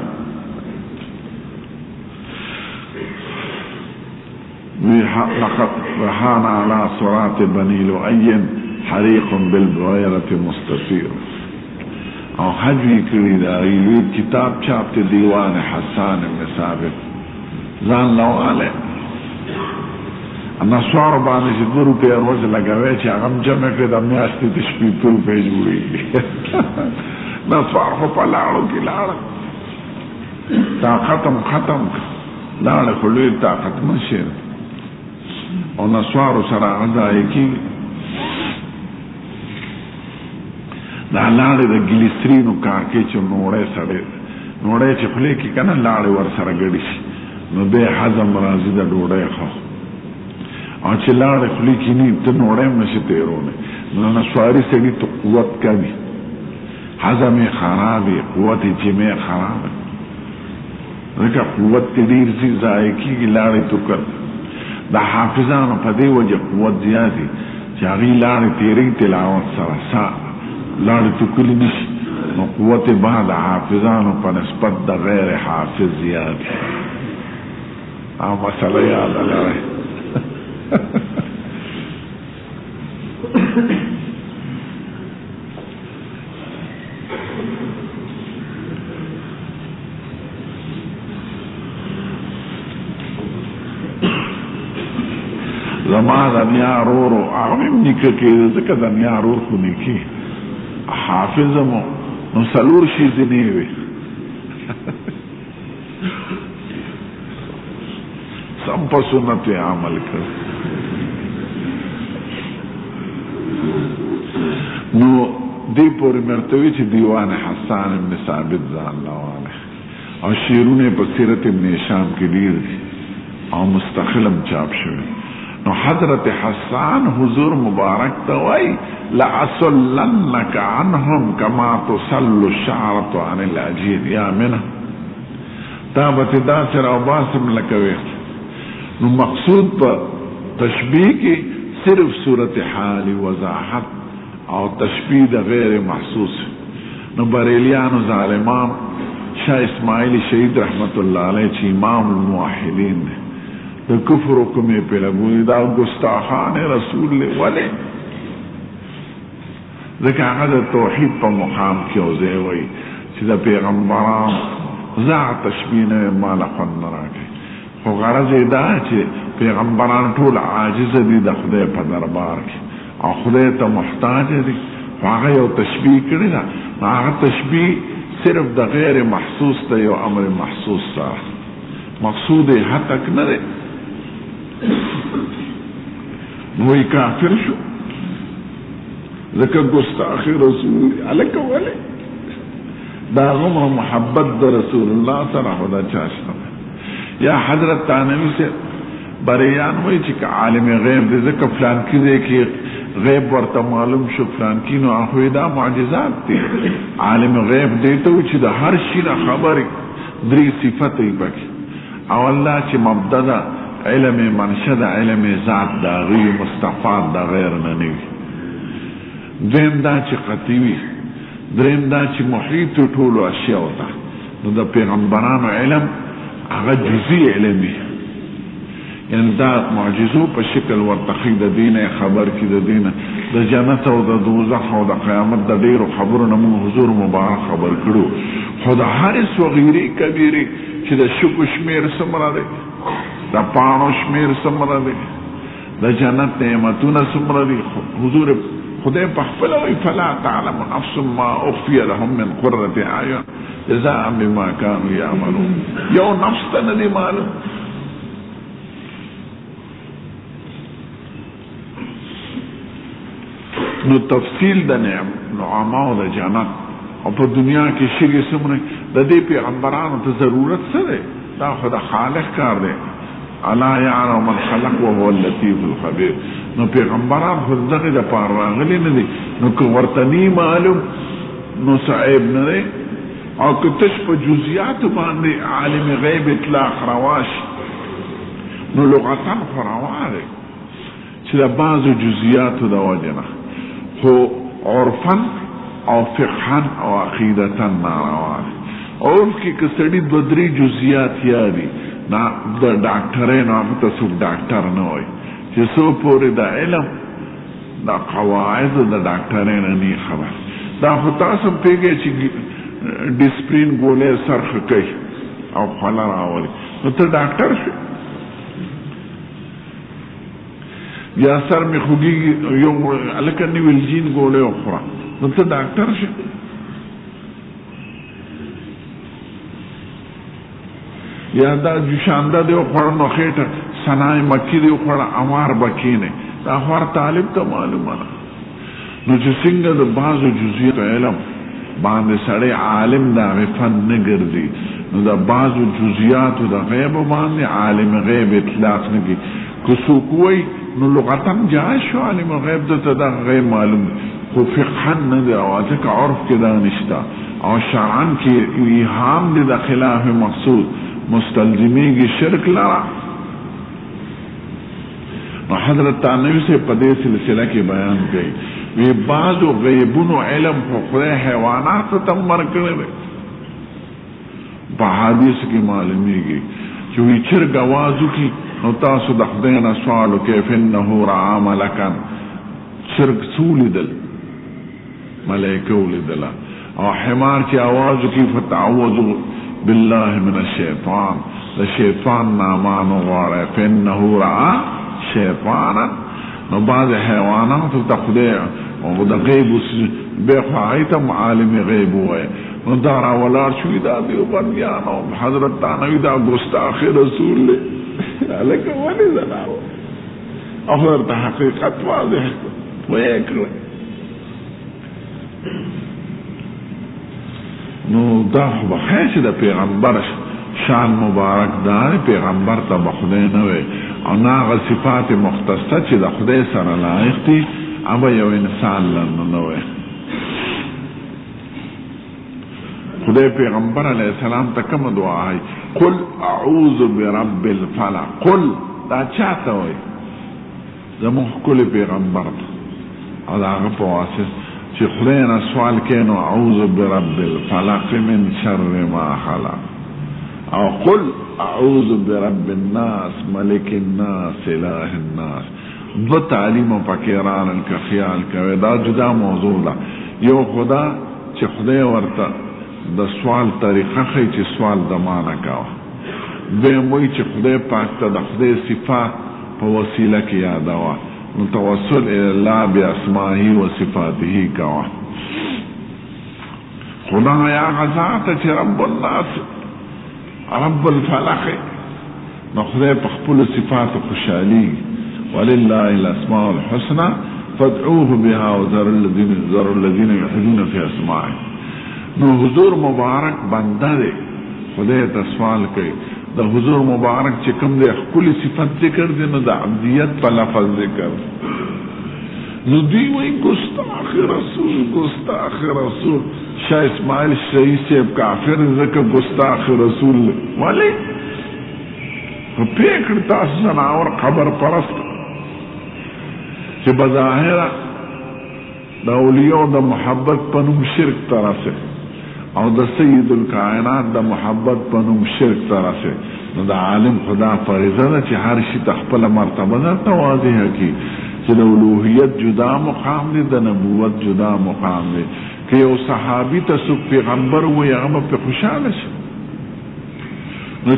وی لقد رحان علا صراط بنی لعین حریق بالبغیرت مستطیر او حجوی کری دا غیلوی کتاب چاپتے دیوان حسان ابن ثابت زان لو آلے نسوار بانے چی 2 روپے روز لگوے چی اغم جمع کے دا میاستی تشپیت روپے جوڑی نسوار خو پا لارو کی لارا تا ختم لارا خلوی طاقت منشیر او نسوارو سرا غزائی کی دا لارے دا گلیسرینو کارکے چو نوڑے سڑے نوڑے چی خلے کی کنا لارے ور سر گڑی شی نو بے حضم رازی دا ڈوڑے خو اور چی لارے خلی کی نی تو نوڑے مشی تیرونے نو نسواری سڑی تو قوت کا بھی حضم خرابی قوت جمع خرابی لیکن قوت تدیر سی زائکی کی لارے تو کر دا حافظانو پدے وجہ قوت زیادی چاگی لارے تیری تلاوت سرسا لارے تو کلی نشی نو قوت بعد حافظانو پا نسبت دا غیر حافظ زیادی مسئلہ یاد لائے زمان دنیا رورو آغمیم نکا که ذکر دنیا رور کو نکی حافظمو نو سلور شیزی نیوی سم پا سنت عمل کر نو دی پوری مرتوی چی دیوان حسان ابن ثابت زان لوانے اور شیرون پا سیرت ابن شام کی دیر دی اور مستقلم چاپ شوی نو حضرت حسان حضور مبارک توائی لأسلنک عنہم کما تسل الشعرت عن العجین یا منہ تابت دا سر او باسم لکویخت نو مقصود پا تشبیح کی صرف صورت حالی وضاحت او تشبیح دا غیر محسوس نو بریلیان و ظالمان شاہ اسماعیل شہید رحمت اللہ علیہ چی امام الموحدین نے دا کفر حکمی پہ لگوی دا گستاخان رسول لے والے ذکر آغا توحید پا مقام کیو زے وی چی دا پیغمبران زا تشبیح مالا خون نراکی خو غرض دا چی پیغمبران طول عاجز دی دا خدای پا دربار کی او خدای تا محتاج دی آغا یو تشبیح کری دا آغا تشبیح صرف دا غیر محسوس دا یو امر محسوس دا مقصود حتک نرے وہی کافر شو ذکر گستاخی رسول علیکہ والے دا غمر محبت دا رسول اللہ سر خدا چاشتا یا حضرت تانوی سے بریان ہوئی چکا عالم غیب دے ذکر فلان کی دے کہ غیب ورطا معلوم شو فلان کی نو آخوی دا معجزات تی عالم غیب دیتا ہوئی چی دا ہر شینا خبری دری صفتی بکی او اللہ چی مبددا علم منشد علم ذات دا غی مستفاد دا غیر ننوی درم دا چی قطیوی درم دا چی محیط طولو اشیاء ہوتا نو دا پیغمبران علم اغا جزی علمی یعنی دا معجزو پا شکل ورتخی دا دین خبر کی دا دین دا جنت و دا دوزخ و دا قیامت دا دیر و خبر نمون حضور مبارک خبر کرو خدا حارس و غیری کبیری چی دا شکو شمیر سمرا دے دا پانو شمیر سمرا دے دا جنت نعمتون سمرا دے حضور خدای پخفلوی فلا تعلم نفس ما اخفی لهم من قررت آیان جزاء بما كانوا يعملون یو نفس تا ندی معلوم نو تفصیل دا نعماء دا جنت اور پا دنیا کی شری سمنے دا دے پیغمبران تا ضرورت سدے دا خدا خالق کار دے الا یعلم من خلق وهو اللطیف الخبیر نو پیغمبران خود دقی دا پار راغلی ندی نو که ورطنی معلوم نو صعیب ندی اور که تش پا جزیات باندے عالم غیب اطلاق رواش نو لغتاً فروا دے چی دا بعض جزیات دا وجنہ خو عرفاً او فقہاً او عقیدتاً ناروا دے عرف کی کسڑی دودری جزیات یادی نا دا ڈاکٹرین آمتا سوک ڈاکٹر نوئی چی سو پوری دا علم دا قواعد دا ڈاکٹرین نی خبر دا خطاسم پیگے چی ڈسپرین گولے سرخ کئی او خلا راولی نو تا ڈاکٹر شو یا سر میں خوگی یو لکنی ولجین گولے اخرا نو تا ڈاکٹر شو یا دا جوشاندہ دے اخوڑا نو خیٹا سنائی مکی دے اخوڑا امار بکینے دا اخوار طالب تا معلوم آنا نو چی سنگا دا بازو جزیت علم باندے سڑے عالم دا غفن نگر دی نو دا بازو جزیات دا غیب باندے عالم غیب اطلاق نگی کسو کوئی نو لغتاً جائز شو عالم غیب دا دا غیب معلوم خو فقہن ندی آوازے کا عرف کے دا نشتا اور شرعن کی ایحام دی دا خلاف مقصود مستلزمی کی شرک لارا حضرت تانوی سے پدے سلسلہ کی بیان گئی وی بعض غیبون و علم خورے حیوانات تم مرکنے دے بحادیث کی معلومی گئی چوی چرگ آوازو کی نتاسو دخدین سوالو کیف انہو رعا ملکن چرگ سولی دل ملیکولی دلا اور حمار کی آوازو کی فتعوذو باللہ من الشیطان دا شیطان نامانو غارے فینہو رعا شیطانا نو بعض حیوانات تا خدے دا غیب بے خواہیتا معالم غیب ہوئے نو دارا ولار شوی دا دیو بندیانو حضرت تانوی دا گستاخ رسول لے لکہ ولی زناو اخبر تا حقیقت واضح وہ ایک لے نو دا بخیش دا پیغمبر شان مبارک دار پیغمبر تا بخدے نوے او ناغ صفات مختصة چی دا خدے سر لائق تی ابا یو انسان لن نوے خدے پیغمبر علیہ السلام تا کم دعا ہے قل اعوذ برب الفلق قل دا چاہتا ہوئی دا مخ کل پیغمبر او دا غپ واسس چی خدینا سوال کینو اعوذ برب الفلق من شر ما خلق او قل اعوذ برب الناس ملک الناس الہ الناس دو تعلیم پاکیران کا خیال کوئے دا جدا موضوع دا یو خدا چی خدای ورطا دا سوال طریقہ خی چی سوال دمانا کاوا دوی چی خدای پاک تا دا خدای صفات پا وسیلہ کی یادوا توسل اللہ باسمائی و صفاتی کوا خدا یا غزات چی رب الناس رب الفلق نخدای پخپل صفات خوشحالی وللہ الاسماء الحسنى فادعوه بها وذر الذین یلحدون فی اسمائی نو حضور مبارک بندہ دے خدای تسوال کئی دا حضور مبارک چکم دے کل صفت ذکر دے نو دا عبدیت پا لفظ ذکر نو دی وی گستاخ رسول گستاخ رسول. شاہ اسماعیل شہید سے کافر ذکر گستاخ رسول والی پیکر تاس زناور خبر پرست چھ بظاہرہ دا اولیاء دا محبت پنم شرک طرح سے اور دا سید الکائنات دا محبت پنم شرک طرح سے دا عالم خدا فریضہ دا چھ ہر شی تخپل مرتبہ دا توازیہ کی چھ دا الوحیت جدا مقام دے دا نبوت جدا مقام دے کہ یو صحابی تا سک پیغمبر ہوئی اغم پہ خوشحالش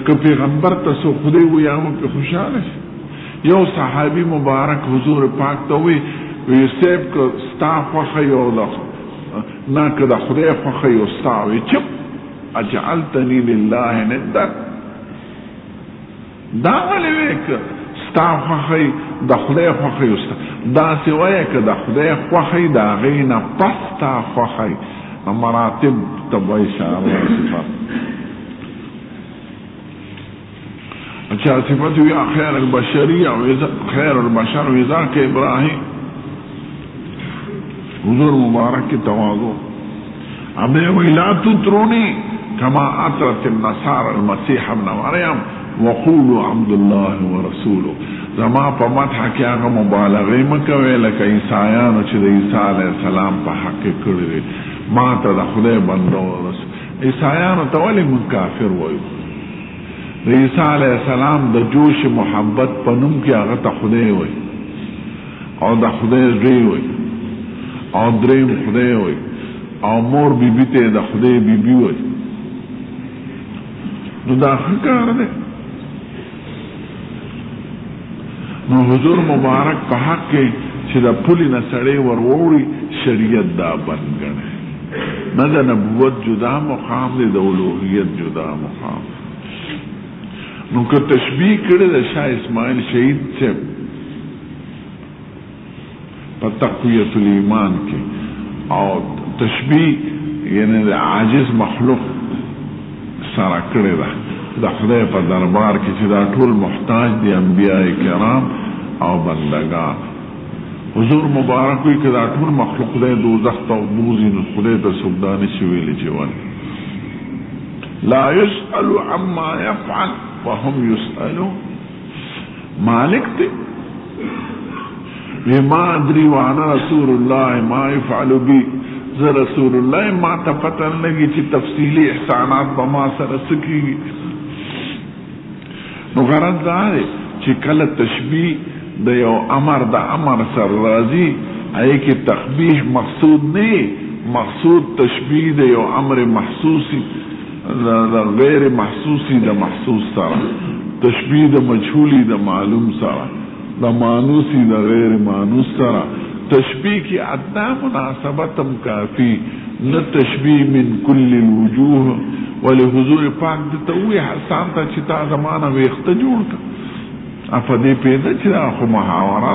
کہ پیغمبر تا سک خودی ہوئی اغم پہ خوشحالش یو صحابی مبارک حضور پاک تا ہوئی وی سیب کا ستا خوخی او دا نا که دا خدای خوخی او ستا وی چپ اجعلتنی للہ ندر دا ولی وی که ستا خوخی دا خدای خوخی او ستا دا سوائے که دا خدای خوخی دا غین پستا خوخی مراتب تبعی شعر صفت اچھا صفت ویا خیر البشری خیر البشر وزا کے ابراہیم حضور مبارک کی تواضع ابے ویلا تطرونی کما اطرت النصارى المسیح ابن مریم وقولوا عبد الله ورسوله زما پا مدح کیا گا مبالغی مکوی لکا عیسائیانو چی دا عیسیٰ علیہ السلام پا حق کردی ما تا دا خدای بندو رسول عیسائیانو تا ولی من کافر ویو دا عیسیٰ علیہ السلام دا جوش محبت پنم کیا گا تا خدای وی او دا خدای ری وی او دریم خدای وی او مور بی بی تے دا خدای بی بی وی نو دا خکار دے نو حضور مبارک پا حق کے چھ دا پولی نسڑے وروڑی شریعت دا بنگنے نا دا نبوت جدا مقام دے دا الوحیت جدا مقام نو کہ تشبیح کرے دا شاہ اسماعیل شہید سے پا تقویت الایمان کی اور تشبیح یعنی دا عاجز مخلوق سارا کرے دا خدای پا دربار کی چی دا طول محتاج دی انبیاء کرام او بندگان حضور مبارک ہوئی کہ دا طول مخلوق دے دوزخ تا بوزی نو خدای تا سبدانی چویلی چوان لا يسألو عما يفعل وهم يسألو مالک تے ما ادری وانا رسول اللہ ما يفعل بی ز رسول اللہ ما تا پتن لگی چی تفصیلی احسانات بما سرسکی نو غرض دارے چی کل تشبیح دا یو امر دا امر سر رازی آئے کی تخبیح مقصود نہیں مقصود تشبیح دا یو امر محسوسی دا غیر محسوسی دا محسوس سارا تشبیح دا مجھولی دا معلوم سارا دا مانوسی دا غیر مانوس سارا تشبیح کی ادنا مناسبتم کافی نہ تشبیح من کل الوجوہ ولی حضور پاک دیتا ہوئی حسان تا چتا زمانہ ویخت جوڑ کا افدی پیدا چدا خو محاورہ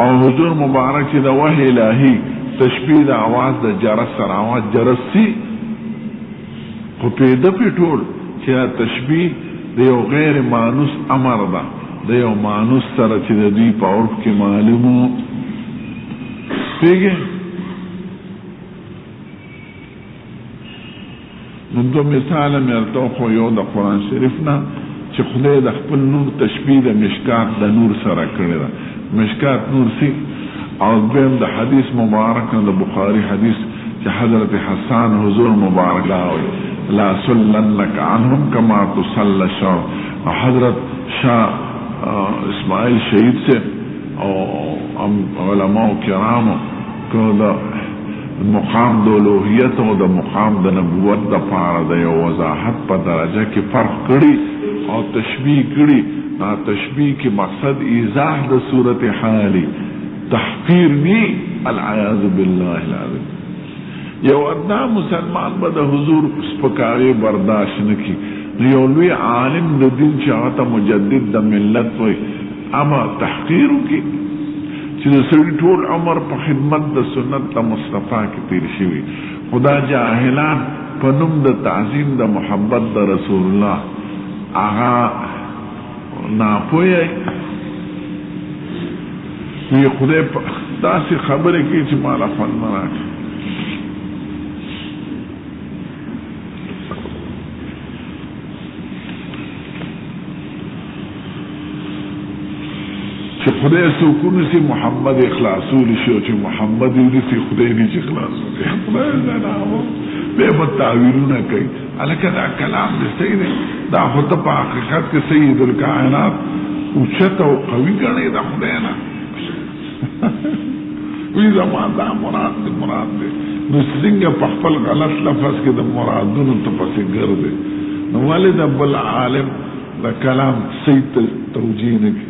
اور حضور مبارک چدا وحی الہی تشبیح دا آواز دا جرس سر آواز جرس سی خو پیدا پی ٹول چدا تشبیح دیو غیر مانوس امر دا دیو مانوس سر چدا دی پا عرف کی معلومو پیگے من دو مثال میرتو خو یو دا قرآن شریفنا چی خدای دا خپل نور تشبیح دا مشکات دا نور سره کرده دا مشکات نور سی اور دویم دا حدیث مبارک دا بخاری حدیث چی حضرت حسان حضور مبارک لاوی لا سلنک عنہم کما تسل شر حضرت شاہ اسماعیل شہید سے علماء کرامو کہ دا مقام دا الوحیت و دا مقام دا نبوت دا پارا دا یو وضاحت پا درجہ کی فرق کری اور تشبیح کری تشبیح کی مقصد ایضاح دا صورت حالی تحقیر نی العیاذ باللہ العظیم یو ادنا مسلمان با دا حضور سپکاری برداشت نکی یولوی عالم دا دین چاہتا مجدد دا ملت وی اما تحقیرو کی چیز سوی طول عمر پا خدمت دا سنت دا مصطفیٰ کی تیر شوی خدا جاہلان پنوم د تعظیم د محبت د رسول الله آغا ناپوی وی خدای داسې خبرې کوي چې مالا خوند نه راکړي. چې خدای سکون سي محمد اخلاصول شي چې محمد دې سي خدای دې چې اخلاصول خدای نه راو به متعاونونه کوي. الکه دا کلام دې صحیح دی، دا خود په حقیقت کې سید الکائنات اوچته او قوي ګڼي دا خدای نه وی زمان دا مراد دی نو څنګه په خپل غلط لفظ کې د مرادونو ته پسې ګرځي. نو ولې د بل عالم دا کلام صحیح توجیه نه کوي.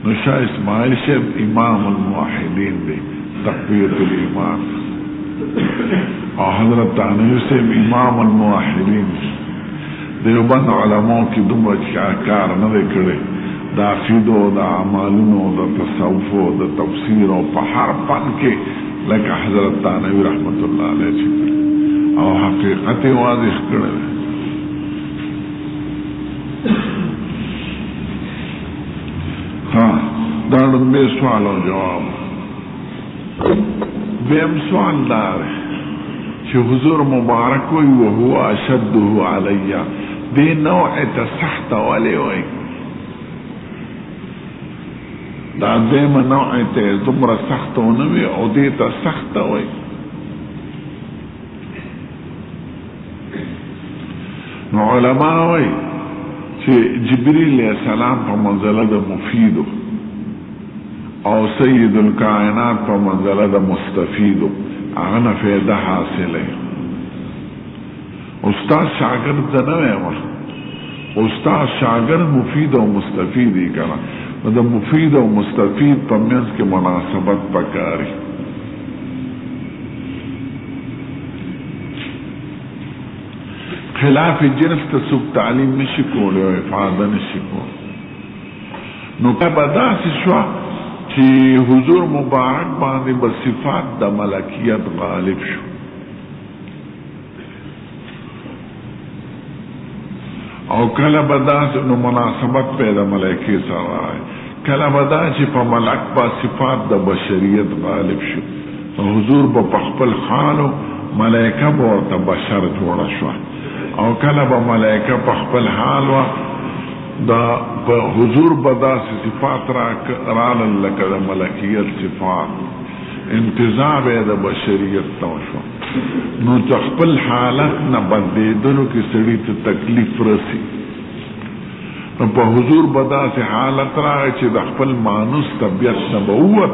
نو شاه اسماعیل صاحب امام الموحدین دی، تقویت الایمان، او حضرت تانوی صاحب امام الموحدین. دیوبند علماء کی دومره کار نه دی کړی د عقیدو، د اعمالونو، د تصوف، د تفسیر او په هر فن کې لکه حضرت تانوی رحمت الله علیه چې او حقیقت واضح کړی. دا لومبی سوال او جواب. بیم سوال دار چې حضور مبارک وی وهو اشده علی دی نوع تسخت ولی وی دا دیم نوع تمر سخت ونوی او دی تسخت وی. نو علماء وی چې جبریل علیہ السلام په منزله د مفیدو او سید الکائنات په منزله د مستفیدو هغه نه فایده حاصله. استاد شاگرد ته نه وایم، استاد شاگرد مفید او مستفید یې کنه. د مفید او مستفید په منځ کې مناسبت پکاري. خلاف جنس ته څوک تعلیم نشي کولی او افاده نشي کولی. نو که به داسې شوه چې حضور مبارک باندې به صفات د ملکیت غالب شو، او کله به داسې نو مناسبت پیدا ملائکې سره راغی، کله به دا چې په ملک به صفات د بشریت غالب شو، حضور به په خپل حالو ملائکه به ورته بشر جوړه شوه، او کله به ملائکه په خپل حال و دا حضور بداس صفات رالل لکه د ملکیت صفات انتزاع د بشریت توشو. نو چې خپل حالت نه بدلیدلو کې سړي ته تکلیف رسی، نو په حضور بداس حالت راغی چې د خپل مانوس طبیعت نه به ووت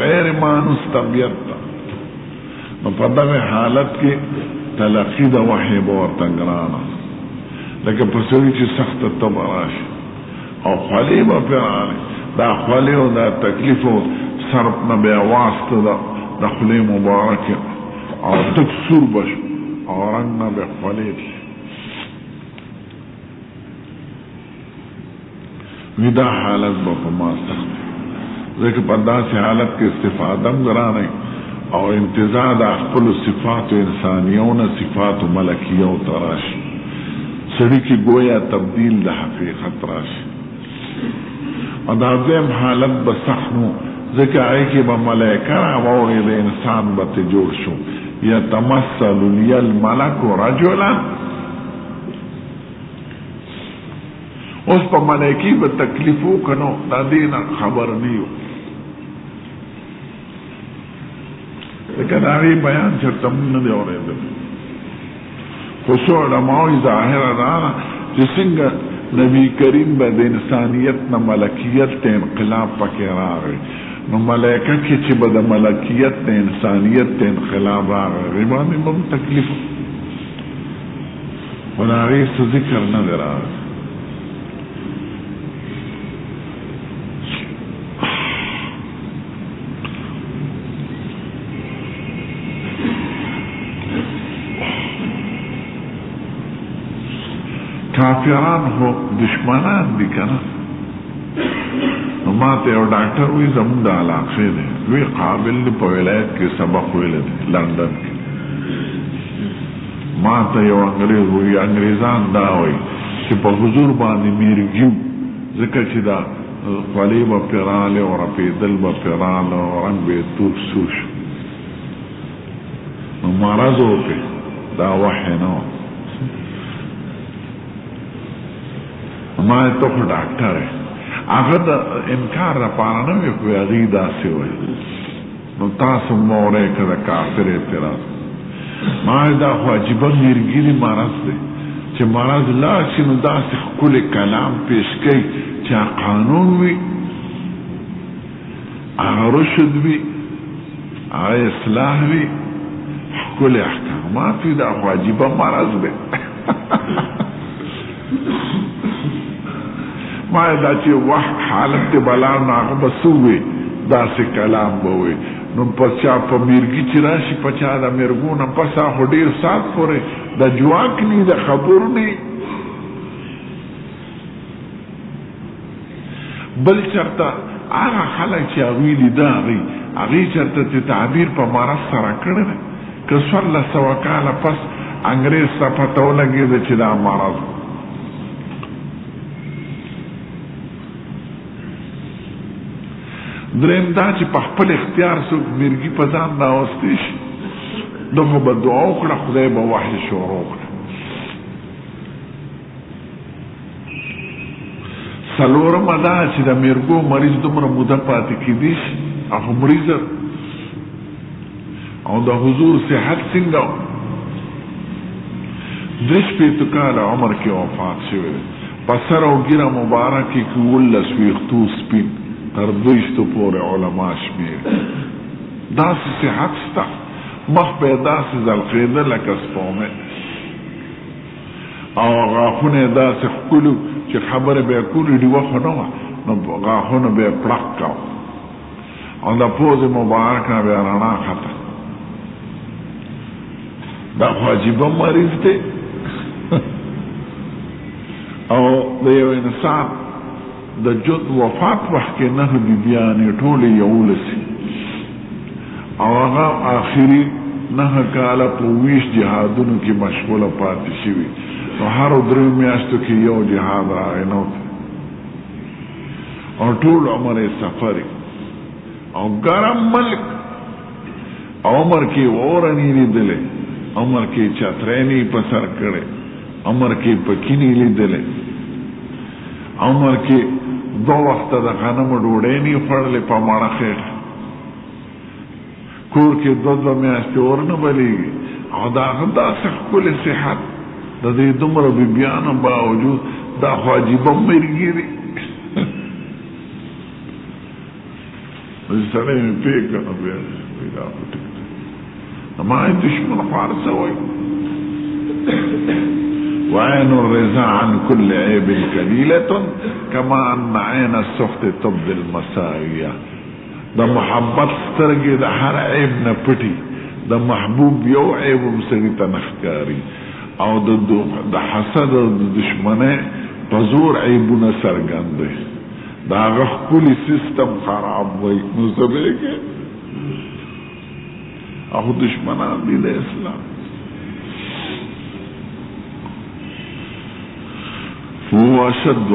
غیر مانوس طبیعت ته. نو په دغه حالت کې تلقی د وحی به ورته ګرانه، لکه په سړي چې سخته تبه راشي او خولې به پرې راغلې، دا خولې او دا تکلیف او سرپ نه بیا واسطه د خولې مبارکې او تک سور به شو او رنګ نه بیا خولې شي. وی دا حالت به په ما سخت دی، ځکه په داسې حالت کې استفاده هم ګرانه او انتزاع د خپلو صفاتو انسانیو نه صفاتو ملکیو ته راشي، سړي کې گویا تبدیل د حقیقت راشي. او دا دویم حالت به سخت نو، ځکه هغې کې به ملایکه راواوړي، د انسان به ته جوړ شو، یتمثل لی الملک رجلا. اوس په ملایکې به تکلیف وکړو، دا دې نه خبر نه یو، ځکه د هغې بیان چېرته مونږ نه دی اورېدلی. خو څو علماوی ظاهره داده چې څنګه نبی کریم به د انسانیت نه ملکیت ته انقلاب پکې راغی، نو ملائکه کې چې به د ملکیت نه انسانیت ته انقلاب راغی، هغې باندې به هم تکلیف خو د هغې څه ذکر نه دی راغلی. کافران هو دشمنان دي کنه، نو ماته یو ډاکټر وی زموږ د علاقې دی وی قابل دی په ولایت کې سبق ویلی دی لندن کې ماته یو انګریز وی انګریزان دا وی چې په حضور باندې میرګیو ځکه چې دا خولې به پرې راغلې او رپېدل به پرې راغله او رنګ به یې تور سور شو نو مرض وکړې دا وحی نه وه ما ته خو ډاکټر یې هغه د انکار دپاره نه وي خو هغې داسې وایي نو تاسو مورئ که د کافر اعتراض ما دا خو عجیبه میرګیري مرض دی چې مرض لاړ شي نو داسې ښکلی کلام پیش کوي چې قانون وي هغه رشد وي هغه اصلاح وي ښکلی احکامات وي دا خو عجیبه مرض دی ما دا چې حالت د بلا نه هغه به څه وي داسې کلام به وي نو په چا په میرګي چې راشي په چا د میرګو نه پس خو ډېر ساعت پورې د جواک نی د خبرو نی بل چرته هغه خلک چې هغوی لیده هغې چرته چې تعبیر په مرض سره کړی دی که 1400 کاله پس انګریز ته پته ولګېده چې دا مرض دریم دا چې په خپل اختیار څوک میرګي په ځان راوستی شي دغه به دعا وکړه خدای به وحی شروع کړه څلورمه دا چې د میرګو مریض دومره موده پاتې کېدی شي هغه مریض او د حضور صحت څنګه و 2 کاله عمر کې وفات شوی دی په سر او ګیره مبارکې کې 19 ویښتو سپین تر 20 پورې علما شمیر داسې صحت شته مخ به یې داسې زلقېده لکه سپومې او غاښونه یې داسې ښکلو چې خبرې به یې کولې ډیوه خو نه وه نو غاښونه به یې پړق کوه او د پوزې مبارک نه به یې رڼا خته دا خو عجیبه مریض دی او د یو انسان د جد وفات وخت کې 9 بیبیانې ټولې 11 او هغه آخري 9 کاله په 20 جهادونو کې مشغوله پاتې شوي نو هر 3 میاشتو کې یو جهاد راغی نو او ټول عمر یې سفر او ګرم ملک عمر کې اور نه لیدلې عمر کې چترۍ نه په سر کړې عمر کې پکینی لیدلې عمر کې 2 وخته د غنمو ډوډۍ نه خوړلې په ماړه خېټه کور کې 2 میاشتې اور نه بلېږي او دا هغه داسې ښکلې صحت د دې دومره بیبیانو باوجود دا خو عجیبه مرګي دی سړی مې پرېږده نو بیا دا خو ټیک دی ما یې دشمن خوار څه وایي وعين الرضا عن كل عيب كليلة كما أن عين السخط تبدي المساوية دا محبت سترګې د هر عیب نه پټي د محبوب یو عیب هم سړي ته نښکاري او د حسد او د دشمنۍ په زور عیبونه څرګند دی د هغه ښکلي سیستم خراب وی نو څه به یې کې او دشمنان دي د اسلام هو اشد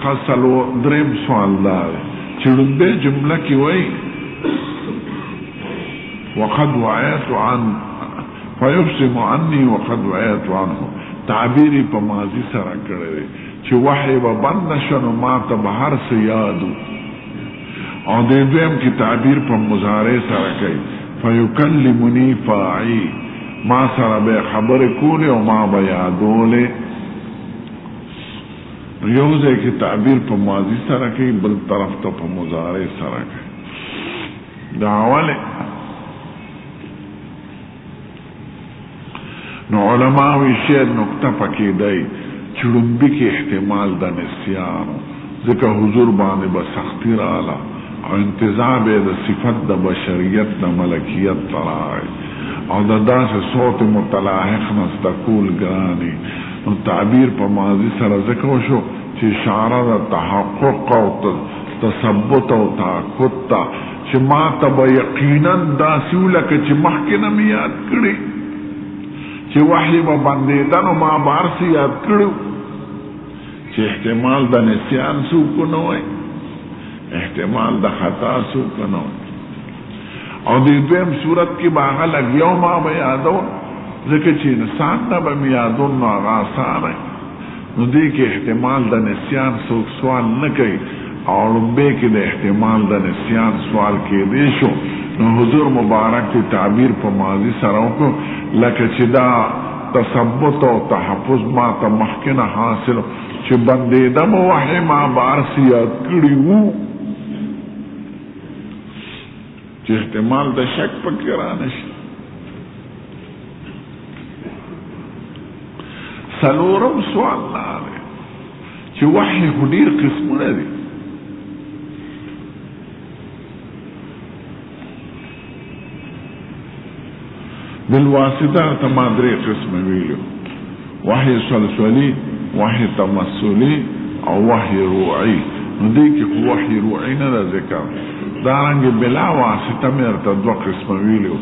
قصل دریم سوال دار چې لومبه جمله کې وایي وقد وعيت عن فيبسم عني وقد وعيت عنه تعبیری په ماضی سره کړی چې وحی به بند شنو ما ته به هر څه یادو او د دویم کې تعبیر په مضارع سره کوي فیکلمنی فاعی ما سره به خبرې کولې او ما به یادولې یو ځای کې تعبیر په ماضی سره کوي بل طرف ته په مضارع سره کوي دا اوله نو علماء وی شاید نقطه پکې دی چې لومبي کې احتمال د نسیان ځکه حضور باندې به سختی رااله او انتزاع به د صفت د بشریت د ملکیت تراغی او د داسې صوت متلاحق نستقول ګرانی نو تعبیر په ماضی سره ذکر شو چې اشاره د تحقق او تثبت او تاکد تا چې ما ته به یقینا داسې ولکه چې مخکې نه مې یاد کړي چې وحی به بندېده نو ما به هر څه یاد کړي چې احتمال د نسیان څوک نه وای احتمال د خطا څوک نه وای او د دویم صورت کې به هغه لګیاو ما به یادون ځکه چې انسان نه به مې یادون نو هغه اسانه نو دې کې احتمال د نسیان څوک سوال نه کوي او لومبے کې د احتمال د نسیان سوال کېدی شو نو حضور مبارک ته تعبیر په ماضي سره وکړو لکه چې دا تثبت او تحفظ ما ته مخکې نه حاصل چې بندېده مو وحی ما به هر څه یاد کړي وو چې احتمال د شک پکې رانه شي څلورم سوال دا دی چې وحی خو ډېر قسمونه دي بالواسطه ته ما درې قسمه ویلو وحی سلسلي وحی تمثلي او وحی روعي نو دې کې خو وحی روعي نه ده ذکر دارنګه بلا واسطه مې ورته دوه قسمه ویلو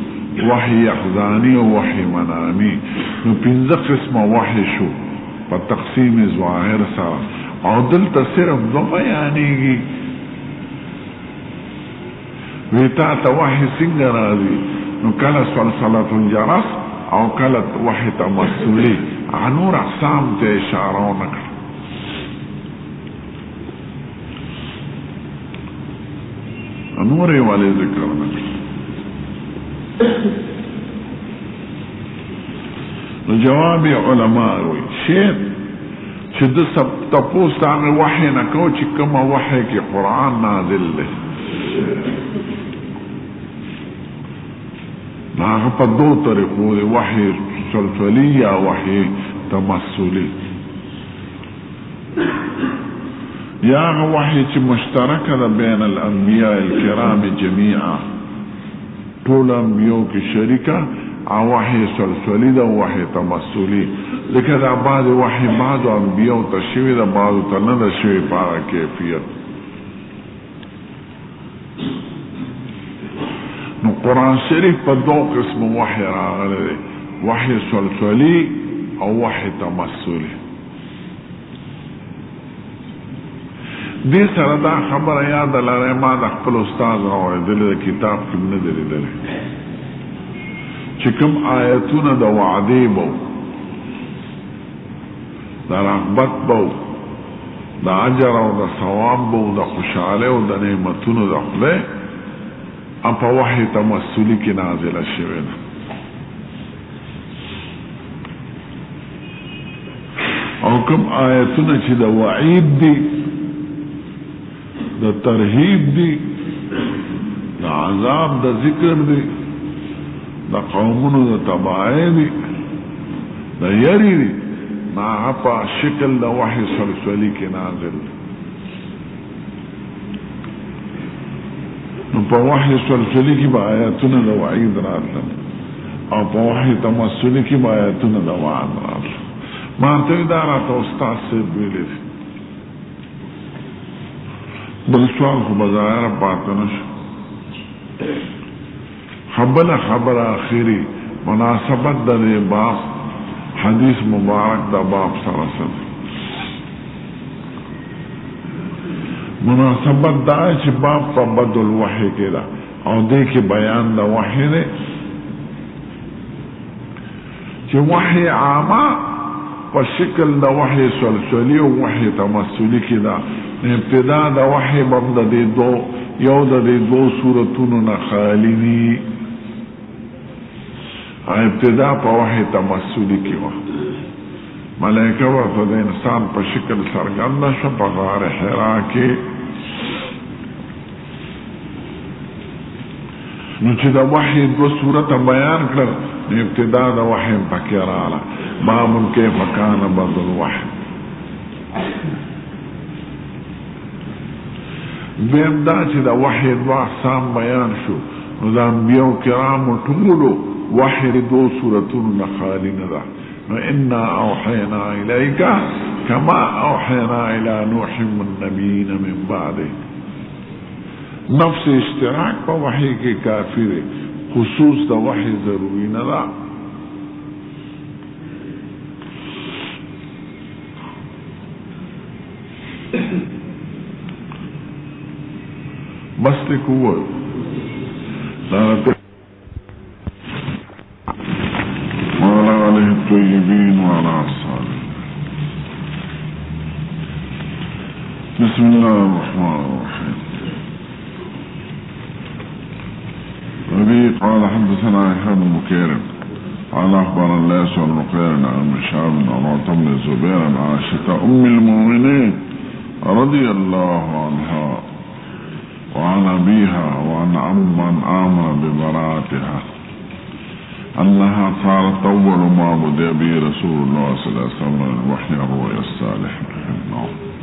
وحی احزانی او وحی منامی نو پنځه قسمه وحی شو په تقسیم ظاهر سره او دلته صرف دوه بیانېږي ویتا ته وحی څنګه راځي نو کله سلسلة الجرس او کله وحی تمثلی نور اقسام ته اشاره ونکړه نور یې ولې ذکر نکړه نو جواب علماء وی شیط چې د سب تپوس هغه وحی نه کو چې کومه وحی کې قرآن نازل دی هغه په دوه طریقو دی وحی سلسلي یا وحی تمثلی یا هغه وحی چې مشترکه ده بین الانبیاء الکرام جميعا ټول انبیاء کې شریکه او وحی سلسلی ده وحی تمثلی لکه دا بعض وحی بعض انبیاء ته شوی ده بعض ته نه ده شوی په هغه کیفیت نو قرآن شریف په دوه قسم وحی راغلی دی وحی سلسلی او وحی تمثلی دې سره دا خبره یاد لرئ ما د خپل استاد راوړېدلې د کتاب کې نه دی لیدلی چې کوم آیتونه د وعدې به د رغبت به د اجر او د ثواب به د خوشحالۍ او د نعمتونو د خدای په وحی تمثلی کې نازله شوې ده او کوم آیتونه چې د وعید دي د ترهیب دي د عذاب د ذکر دي د قومونو د تباہی دي د یری دي هغه په شکل د وحی سلسلی کې نازل دي نو په وحی سلسلی کې به آیاتونه د وعید راتلل او په وحی تمثلی کې به آیاتونه د وعد راتلل ما ته دا راته استاد صاحب ویلي دي بل سوال خو بظاهره پاته نشو خبره آخری مناسبت د دې باب حدیث مبارک د باب سره سره مناسبت دا چې باب په بدل وحی کې ده او دې کې بیان د وحی دی چې وحی عامه په شکل د وحی سلسلی او وحی تمثلی کې ده ابتدا د وحی بم د دې یو د دې دوه صورتونو نه خالی دي ابتدا په وحی تمثلی کې و ملائکه ورته د انسان په شکل څرګنده شو په غار حرا کې نو چې د وحی دوه صورته بیان کړل ابتدا د وحی پکې راغله باب کیف کان بدل الوحی دویم دا چې د وحی دوه اقسام بیان شو نو د انبیاء کرامو ټولو وحی دو صورتونو نه خالی نه ده نو انا اوحینا الیک کما اوحینا الی نوح والنبیین من بعده نفس اشتراک پا وحی کے کافر ہے، خصوص دا وحی ضروری نہ دا. بس تے قوت مولا علیہ الطیبین وعلا الصالحین. بسم اللہ الرحمن الرحیم. ربی قال حدثنا يحيى بن بكير قال اخبرنا الليث بن بكير عن شهاب بن عروة بن الزبير عن عائشة ام المؤمنين رضي الله عنها وعن أبيها وعن من آمن ببراءتها أنها صارت أول ما بدأ به رسول الله صلى الله عليه وسلم الوحي الرؤيا الصالح في النوم.